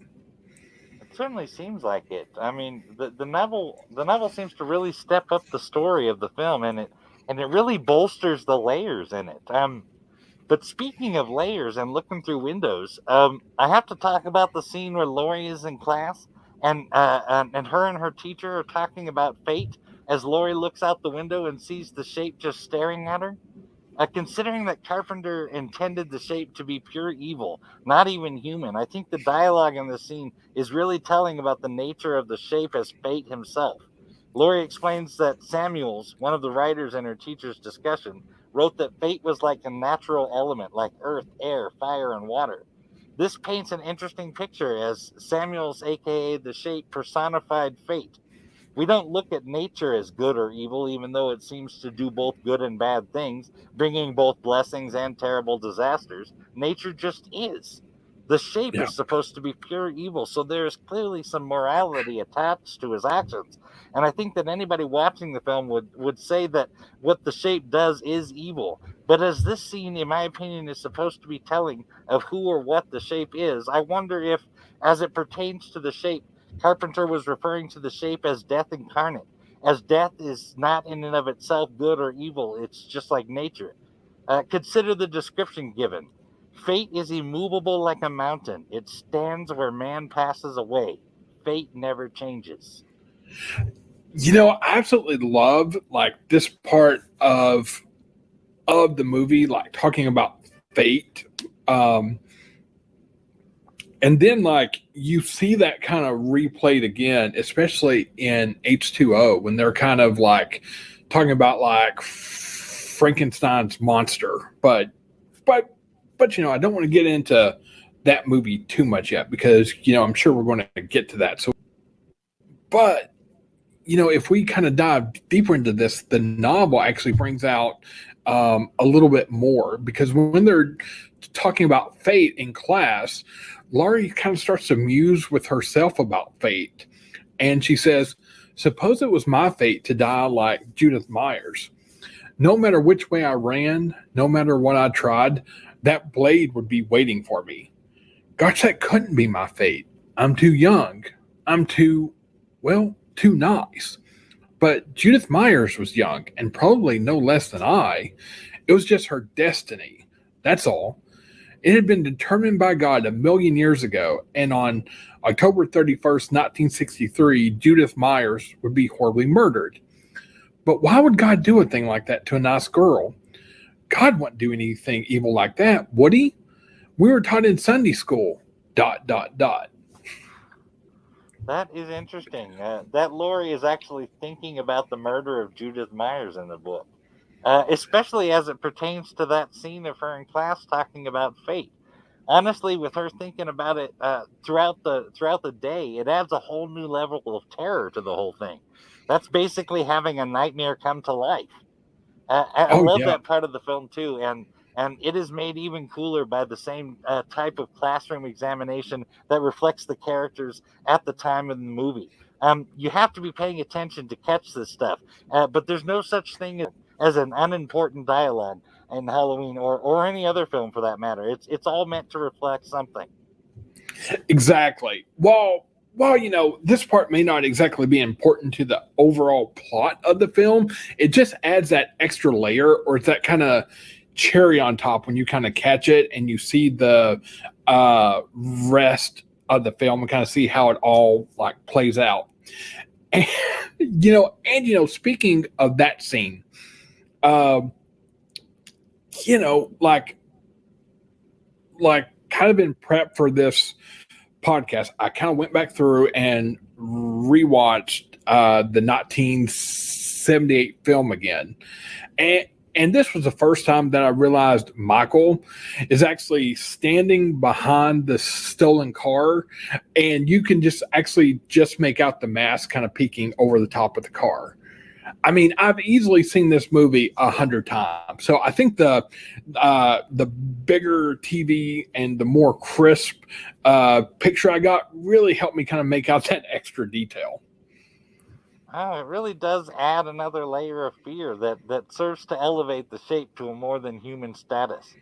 It certainly seems like it. I mean, the novel seems to really step up the story of the film, and it really bolsters the layers in it. But speaking of layers and looking through windows, I have to talk about the scene where Laurie is in class, and her and her teacher are talking about fate as Laurie looks out the window and sees the shape just staring at her. Considering that Carpenter intended the shape to be pure evil, not even human, I think the dialogue in this scene is really telling about the nature of the shape as fate himself. Laurie explains that Samuels, one of the writers in her teacher's discussion, wrote that fate was like a natural element, like earth, air, fire, and water. This paints an interesting picture, as Samuels, aka the shape, personified fate. We don't look at nature as good or evil, even though it seems to do both good and bad things, bringing both blessings and terrible disasters. Nature just is. The shape is supposed to be pure evil, so there is clearly some morality attached to his actions. And I think that anybody watching the film would say that what the shape does is evil. But as this scene, in my opinion, is supposed to be telling of who or what the shape is, I wonder if, as it pertains to the shape, Carpenter was referring to the shape as death incarnate, as death is not in and of itself good or evil, it's just like nature. Consider the description given. Fate is immovable like a mountain. It stands where man passes away. Fate never changes. I absolutely love like this part of the movie, like talking about fate. And then, like, you see that kind of replayed again, especially in H2O, when they're kind of like talking about like Frankenstein's monster. But I don't want to get into that movie too much yet, because I'm sure we're going to get to that. So, but if we kind of dive deeper into this, the novel actually brings out a little bit more, because when they're talking about fate in class, Laurie kind of starts to muse with herself about fate. And she says, suppose it was my fate to die like Judith Myers. No matter which way I ran, no matter what I tried, that blade would be waiting for me. Gosh, that couldn't be my fate. I'm too young. I'm too nice. But Judith Myers was young, and probably no less than I. It was just her destiny. That's all. It had been determined by God 1,000,000 years ago, and on October 31st, 1963, Judith Myers would be horribly murdered. But why would God do a thing like that to a nice girl? God wouldn't do anything evil like that, would he? We were taught in Sunday school. ... That is interesting. That Laurie is actually thinking about the murder of Judith Myers in the book, especially as it pertains to that scene of her in class talking about fate. Honestly, with her thinking about it throughout the day, it adds a whole new level of terror to the whole thing. That's basically having a nightmare come to life. I Oh, love yeah. that part of the film too, and it is made even cooler by the same type of classroom examination that reflects the characters at the time of the movie. You have to be paying attention to catch this stuff, but there's no such thing as an unimportant dialogue in Halloween or any other film for that matter. It's all meant to reflect something. Exactly. While this part may not exactly be important to the overall plot of the film, it just adds that extra layer, or it's that kind of cherry on top when you kind of catch it and you see the rest of the film and kind of see how it all like plays out. And speaking of that scene, uh, like kind of in prep for this podcast, I kind of went back through and rewatched the 1978 film again. And this was the first time that I realized Michael is actually standing behind the stolen car, and you can just make out the mask kind of peeking over the top of the car. I mean, I've easily seen this movie 100 times, so I think the bigger TV and the more crisp picture I got really helped me kind of make out that extra detail. Oh, it really does add another layer of fear that serves to elevate the shape to a more than human status.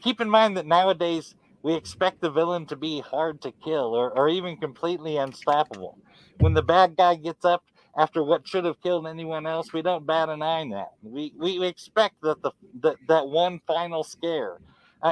Keep in mind that nowadays we expect the villain to be hard to kill or even completely unstoppable. When the bad guy gets up after what should have killed anyone else, we don't bat an eye at that. We expect that one final scare.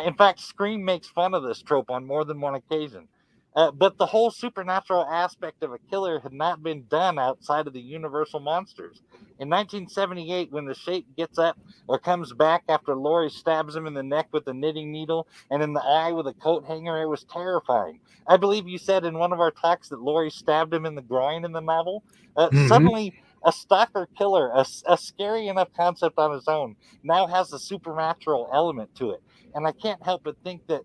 In fact, Scream makes fun of this trope on more than one occasion. But the whole supernatural aspect of a killer had not been done outside of the Universal monsters. In 1978, when the shape gets up or comes back after Laurie stabs him in the neck with a knitting needle and in the eye with a coat hanger, it was terrifying. I believe you said in one of our talks that Laurie stabbed him in the groin in the novel. Mm-hmm. Suddenly, a stalker killer, a scary enough concept on its own, now has a supernatural element to it. And I can't help but think of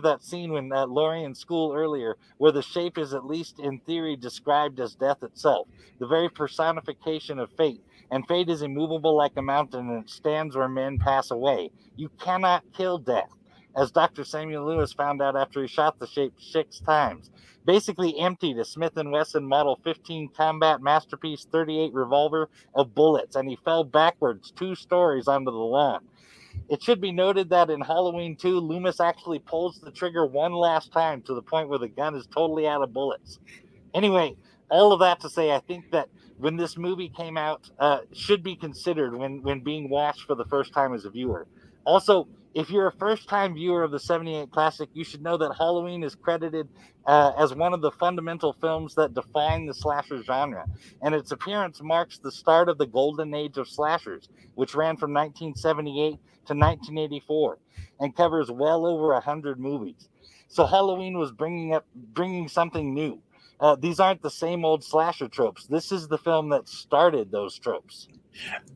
that scene when Laurie in school earlier, where the shape is at least in theory described as death itself, the very personification of fate. And fate is immovable like a mountain, and it stands where men pass away. You cannot kill death, as Dr. Samuel Lewis found out after he shot the shape 6 times. Basically emptied a Smith & Wesson Model 15 Combat Masterpiece 38 revolver of bullets, and he fell backwards 2 stories onto the lawn. It should be noted that in Halloween 2, Loomis actually pulls the trigger one last time to the point where the gun is totally out of bullets. Anyway, all of that to say, I think that when this movie came out, should be considered when being watched for the first time as a viewer. Also, if you're a first-time viewer of the 78 classic, you should know that Halloween is credited as one of the fundamental films that define the slasher genre, and its appearance marks the start of the golden age of slashers, which ran from 1978 to 1984 and covers well over 100 movies. So Halloween was bringing something new. These aren't the same old slasher tropes. This is the film that started those tropes.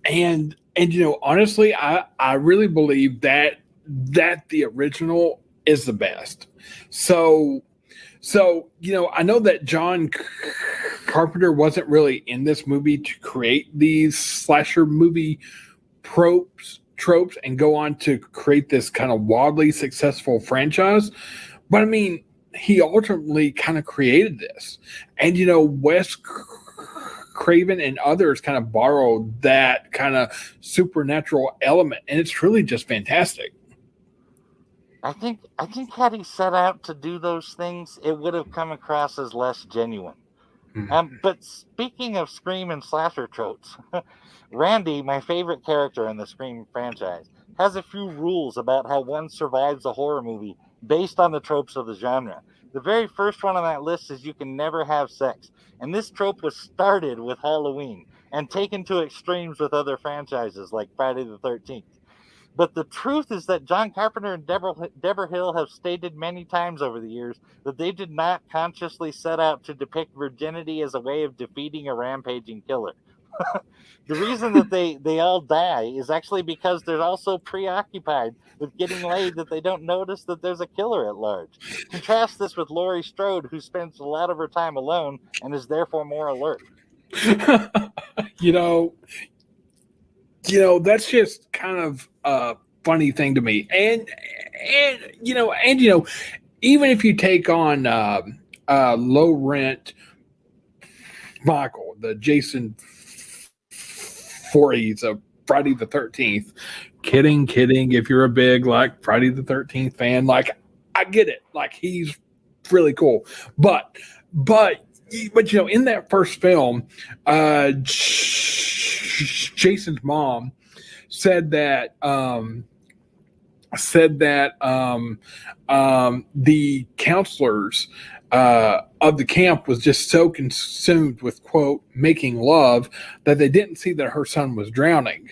And honestly, I really believe that the original is the best. So I know that John Carpenter wasn't really in this movie to create these slasher movie tropes and go on to create this kind of wildly successful franchise. But I mean, he ultimately kind of created this. And Wes Craven and others kind of borrowed that kind of supernatural element, and it's really just fantastic. I think had he set out to do those things, it would have come across as less genuine. But speaking of Scream and slasher tropes, Randy, my favorite character in the Scream franchise, has a few rules about how one survives a horror movie based on the tropes of the genre. The very first one on that list is you can never have sex. And this trope was started with Halloween and taken to extremes with other franchises like Friday the 13th. But the truth is that John Carpenter and Deborah Hill have stated many times over the years that they did not consciously set out to depict virginity as a way of defeating a rampaging killer. The reason that they all die is actually because they're all so preoccupied with getting laid that they don't notice that there's a killer at large. Contrast this with Laurie Strode, who spends a lot of her time alone and is therefore more alert. you know, that's just kind of a funny thing to me. And even if you take on low rent Michael, the Jason Voorhees of Friday the 13th, kidding. If you're a big like Friday the 13th fan, like I get it, like he's really cool, but in that first film, Jason's mom said that the counselors of the camp was just so consumed with, quote, making love that they didn't see that her son was drowning.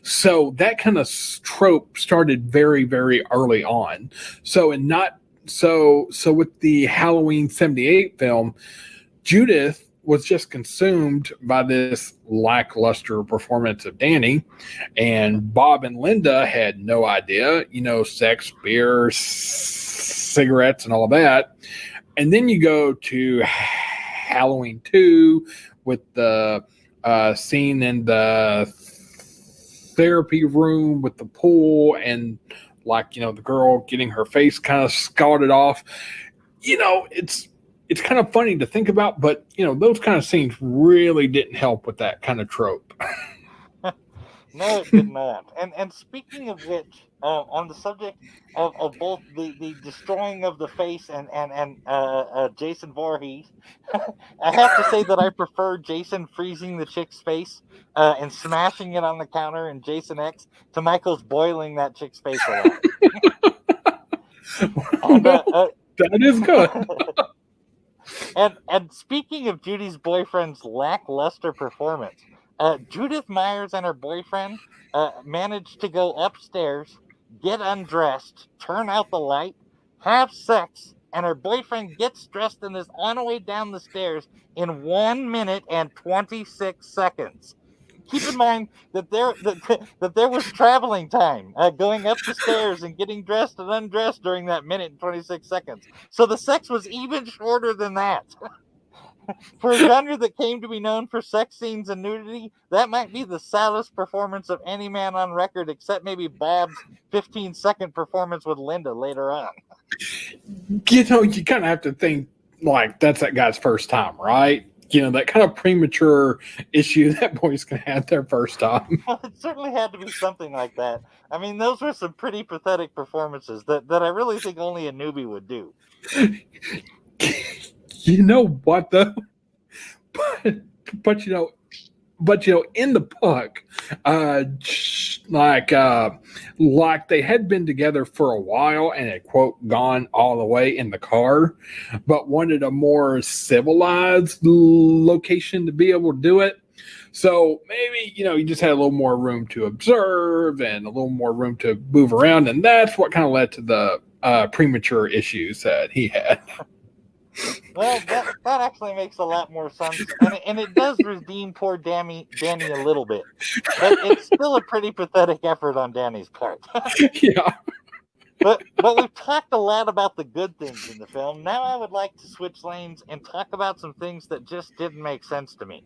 So that kind of trope started very, very early on. So with the Halloween 78 film, Judith was just consumed by this lackluster performance of Danny, and Bob and Linda had no idea, sex, beer, cigarettes, and all that. And then you go to Halloween 2 with the scene in the therapy room with the pool and the girl getting her face kind of scalded off. It's kind of funny to think about, but those kind of scenes really didn't help with that kind of trope. No, it did not. And speaking of which, on the subject of both the destroying of the face and Jason Voorhees, I have to say that I prefer Jason freezing the chick's face and smashing it on the counter in Jason X to Michael's boiling that chick's face alive. That is good. And speaking of Judy's boyfriend's lackluster performance, Judith Myers and her boyfriend managed to go upstairs, get undressed, turn out the light, have sex, and her boyfriend gets dressed and is on her way down the stairs in 1 minute and 26 seconds. Keep in mind that there was traveling time going up the stairs and getting dressed and undressed during that minute and 26 seconds. So the sex was even shorter than that. For a genre that came to be known for sex scenes and nudity, that might be the saddest performance of any man on record, except maybe Bob's 15-second performance with Linda later on. You kind of have to think like that's that guy's first time, right? That kind of premature issue that boys can have their first time. Well, it certainly had to be something like that. I mean, those were some pretty pathetic performances that I really think only a newbie would do. You know what though? But in the book, like they had been together for a while and had, quote, gone all the way in the car, but wanted a more civilized location to be able to do it. So maybe, you just had a little more room to observe and a little more room to move around. And that's what kind of led to the premature issues that he had. Well, that actually makes a lot more sense, and it does redeem poor Danny a little bit, but it's still a pretty pathetic effort on Danny's part. Yeah. But we've talked a lot about the good things in the film. Now I would like to switch lanes and talk about some things that just didn't make sense to me.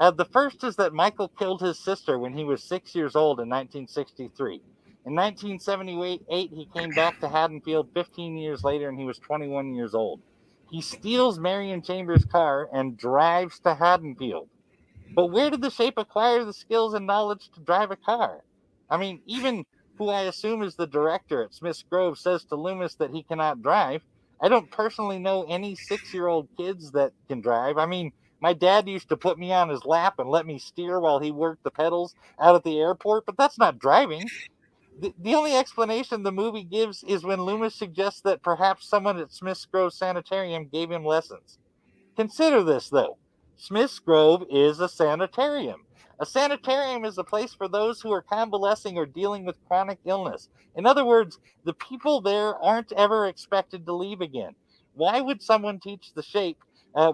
The first is that Michael killed his sister when he was 6 years old in 1963. In 1978, he came back to Haddonfield 15 years later, and he was 21 years old. He steals Marion Chambers' car and drives to Haddonfield. But where did the Shape acquire the skills and knowledge to drive a car? I mean, even who I assume is the director at Smith's Grove says to Loomis that he cannot drive. I don't personally know any 6-year-old kids that can drive. I mean, My dad used to put me on his lap and let me steer while he worked the pedals out at the airport, but that's not driving. The only explanation the movie gives is when Loomis suggests that perhaps someone at Smith's Grove Sanitarium gave him lessons. Consider this, though. Smith's Grove is a sanitarium. A sanitarium is a place for those who are convalescing or dealing with chronic illness. In other words, the people there aren't ever expected to leave again. Why would someone teach the shape,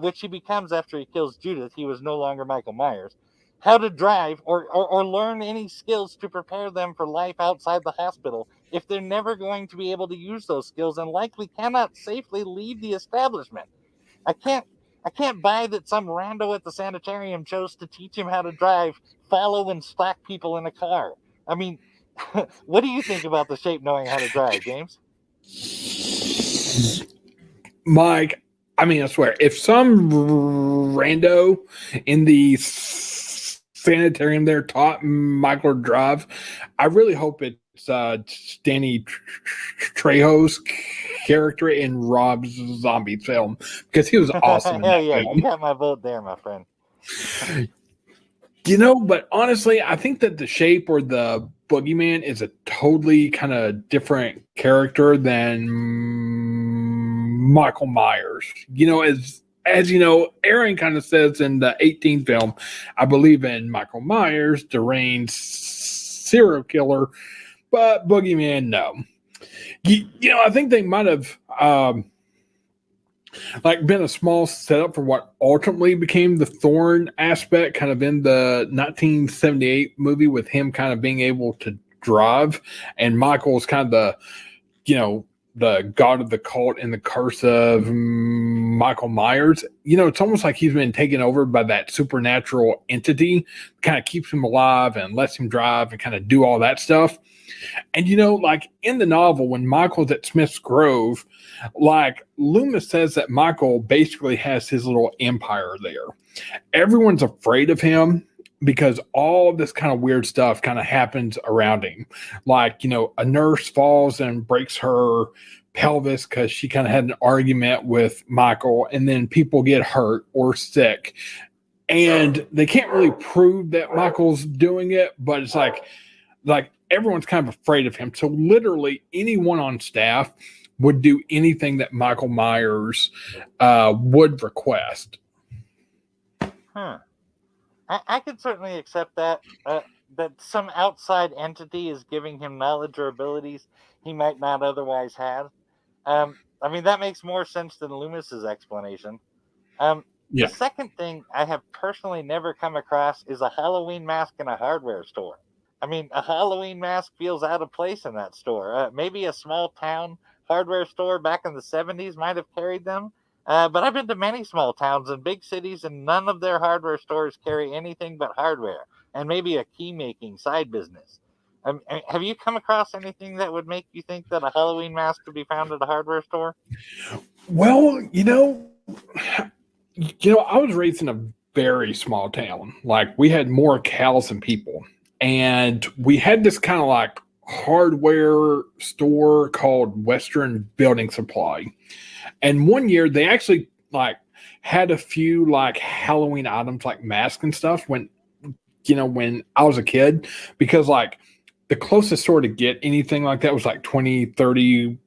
which he becomes after he kills Judith, he was no longer Michael Myers, how to drive or learn any skills to prepare them for life outside the hospital if they're never going to be able to use those skills and likely cannot safely leave the establishment? I can't I can't buy that some rando at the sanitarium chose to teach him how to drive, follow, and stalk people in a car. I mean, what do you think about the shape knowing how to drive, James? Mike, I mean, I swear, if some rando in the sanitarium there taught Michael to drive, I really hope it's Danny Trejo's character in Rob Zombie's film, because he was awesome in Hell that yeah, film. you got my vote there, my friend. But honestly, I think that the Shape or the Boogeyman is a totally kind of different character than Michael Myers. As you know, Aaron kind of says in the 18th film, I believe in Michael Myers, deranged serial killer, but Boogeyman, no. I think they might have been a small setup for what ultimately became the Thorn aspect, kind of in the 1978 movie, with him kind of being able to drive, and Michael's kind of the god of the cult and the curse of Michael Myers. It's almost like he's been taken over by that supernatural entity, kind of keeps him alive and lets him drive and kind of do all that stuff. And in the novel, when Michael's at Smith's Grove, Loomis says that Michael basically has his little empire there. Everyone's afraid of him because all this kind of weird stuff kind of happens around him. A nurse falls and breaks her pelvis because she kind of had an argument with Michael, and then people get hurt or sick. And they can't really prove that Michael's doing it, but it's like everyone's kind of afraid of him. So literally anyone on staff would do anything that Michael Myers would request. I could certainly accept that some outside entity is giving him knowledge or abilities he might not otherwise have. That makes more sense than Loomis's explanation. Yeah. The second thing I have personally never come across is a Halloween mask in a hardware store. A Halloween mask feels out of place in that store. Maybe a small town hardware store back in the 70s might have carried them. But I've been to many small towns and big cities, and none of their hardware stores carry anything but hardware and maybe a key making side business. Have you come across anything that would make you think that a Halloween mask could be found at a hardware store? Well, I was raised in a very small town. We had more cows than people. And we had this kind of hardware store called Western Building Supply. And one year they actually had a few Halloween items like masks and stuff when I was a kid, because the closest store to get anything like that was 20, 30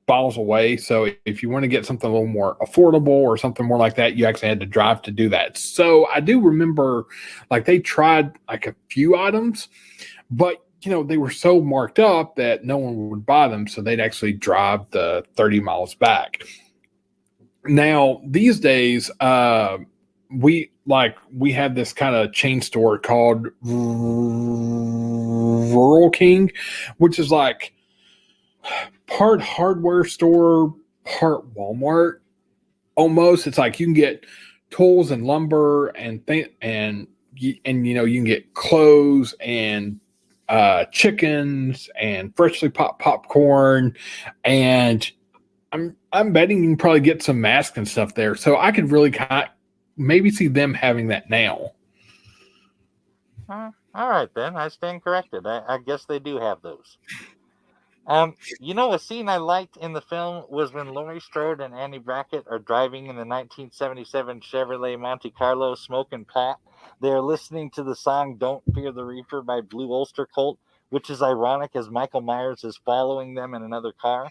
miles away. So if you want to get something a little more affordable or something more like that, you actually had to drive to do that. So I do remember they tried a few items, but they were so marked up that no one would buy them. So they'd actually drive the 30 miles back. Now these days, we have this kind of chain store called Rural King, which is part hardware store, part Walmart. Almost, it's you can get tools and lumber and you can get clothes and chickens and freshly popped popcorn, and I'm betting you can probably get some masks and stuff there. So I could really maybe see them having that now. All right, then. I stand corrected. I guess they do have those. A scene I liked in the film was when Laurie Strode and Annie Brackett are driving in the 1977 Chevrolet Monte Carlo, smoking pot. They're listening to the song "Don't Fear the Reaper" by Blue Oyster Cult, which is ironic as Michael Myers is following them in another car.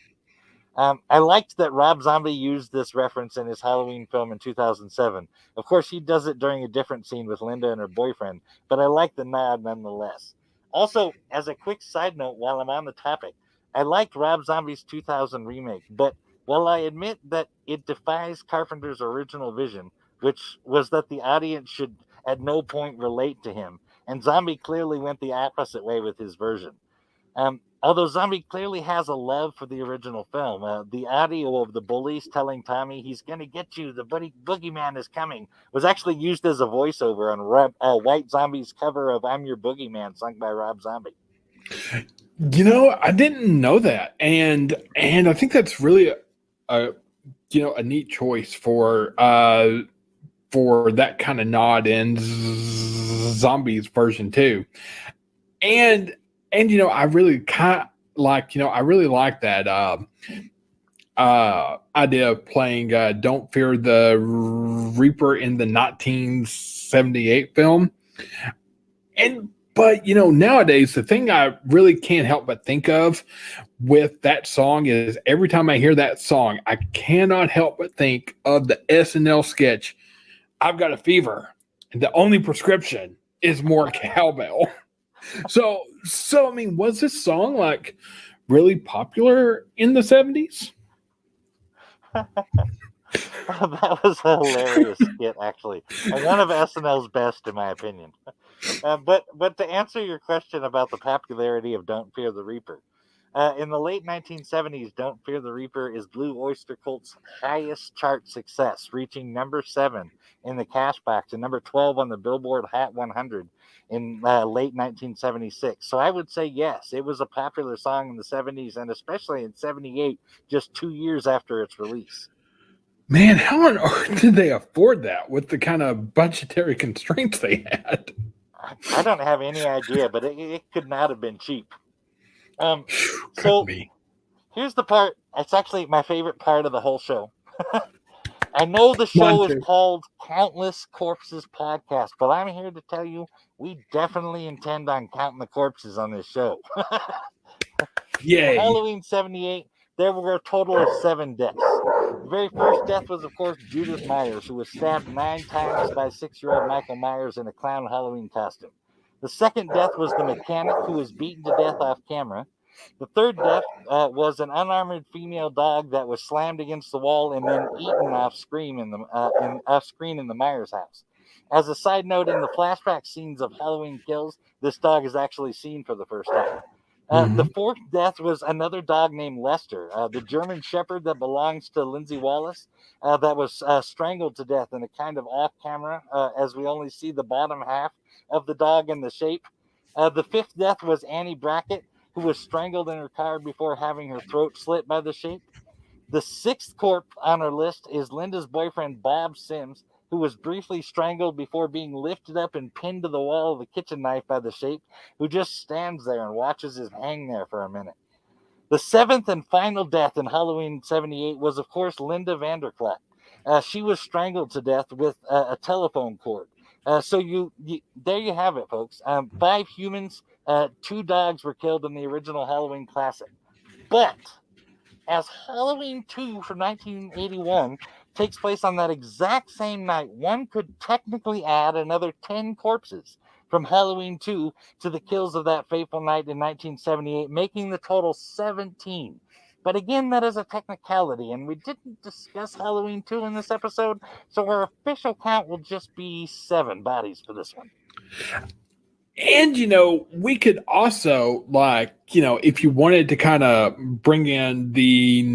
I liked that Rob Zombie used this reference in his Halloween film in 2007. Of course, he does it during a different scene with Linda and her boyfriend, but I like the nod nonetheless. Also, as a quick side note, while I'm on the topic, I liked Rob Zombie's 2000 remake, but while I admit that it defies Carpenter's original vision, which was that the audience should at no point relate to him, and Zombie clearly went the opposite way with his version. Although Zombie clearly has a love for the original film, the audio of the bullies telling Tommy he's going to get you, the boogeyman is coming, was actually used as a voiceover on White Zombie's cover of "I'm Your Boogeyman," sung by Rob Zombie. I didn't know that, and I think that's really a neat choice for that kind of nod in Zombies version too. And I really I really like that idea of playing "Don't Fear the Reaper" in the 1978 film. But nowadays the thing I really can't help but think of with that song is every time I hear that song, I cannot help but think of the SNL sketch, "I've Got a Fever, and the only prescription is more cowbell." So I mean, was this song like really popular in the 70s? That was a hilarious skit, actually, and one of SNL's best, in my opinion. But to answer your question about the popularity of "Don't Fear the Reaper," in the late 1970s, "Don't Fear the Reaper" is Blue Oyster Cult's highest chart success, reaching number 7 in the cash box and number 12 on the Billboard Hot 100 in late 1976. So I would say yes, it was a popular song in the 70s and especially in 78, just 2 years after its release. Man, how on earth did they afford that with the kind of budgetary constraints they had? I don't have any idea, but it could not have been cheap. Could So be. here's the part. It's actually my favorite part of the whole show. I know the One, show is two. called Countless Corpses Podcast, but I'm here to tell you we definitely intend on counting the corpses on this show. In Yay. Halloween 78, there were a total of 7 deaths. The very first death was, of course, Judith Myers, who was stabbed 9 times by 6-year-old Michael Myers in a clown Halloween costume. The second death was the mechanic, who was beaten to death off camera. The third death was an unarmored female dog that was slammed against the wall and then eaten off screen in the Myers house. As a side note, in the flashback scenes of Halloween Kills, this dog is actually seen for the first time. The fourth death was another dog named Lester, the German Shepherd that belongs to Lindsay Wallace, that was strangled to death in a kind of off camera, as we only see the bottom half of the dog and the shape. The fifth death was Annie Brackett, who was strangled in her car before having her throat slit by the shape. The sixth corpse on our list is Linda's boyfriend, Bob Sims, who was briefly strangled before being lifted up and pinned to the wall of a kitchen knife by the shape, who just stands there and watches him hang there for a minute. The seventh and final death in Halloween 78 was, of course, Linda Vanderklap. She was strangled to death with a telephone cord. So there you have it, folks. 5 humans, 2 dogs were killed in the original Halloween classic. But as Halloween 2 from 1981 takes place on that exact same night, one could technically add another 10 corpses from Halloween 2 to the kills of that fateful night in 1978, making the total 17. But again, that is a technicality, and we didn't discuss Halloween 2 in this episode, so our official count will just be 7 bodies for this one. And, we could also, if you wanted to kind of bring in the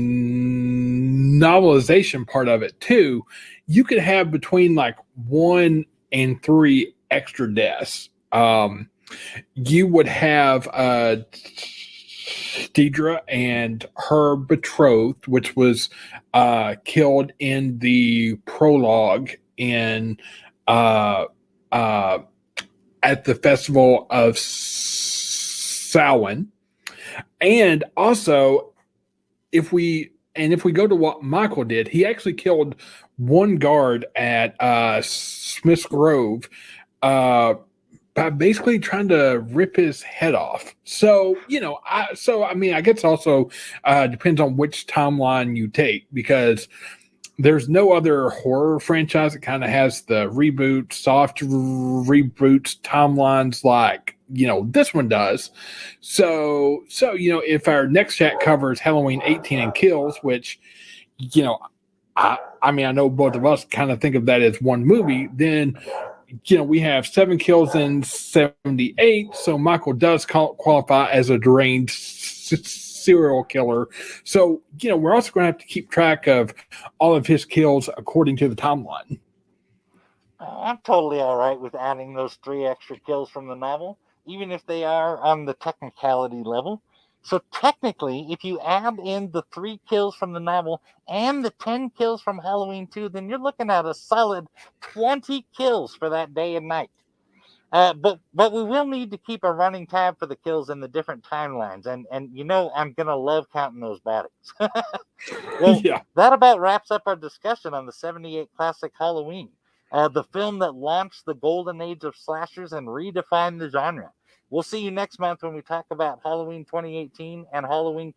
novelization part of it too, you could have between 1 and 3 extra deaths. You would have Deidre and her betrothed, which was killed in the prologue in at the festival of Samhain. And also, if we go to what Michael did, he actually killed one guard at Smith's Grove by basically trying to rip his head off. So, I guess also depends on which timeline you take, because there's no other horror franchise that kind of has the reboot, soft reboots timelines like, this one does. So, if our next chat covers Halloween 18 and Kills, which, I know both of us kind of think of that as one movie, then we have 7 kills in 78, so Michael does qualify as a deranged serial killer. So, we're also going to have to keep track of all of his kills according to the timeline. I'm totally all right with adding those 3 extra kills from the novel, even if they are on the technicality level. So technically, if you add in the 3 kills from the novel and the 10 kills from Halloween 2, then you're looking at a solid 20 kills for that day and night. But we will need to keep a running tab for the kills in the different timelines, and I'm gonna love counting those bodies. Well, Yeah. that about wraps up our discussion on the '78 classic Halloween, the film that launched the golden age of slashers and redefined the genre. We'll see you next month when we talk about Halloween 2018 and Halloween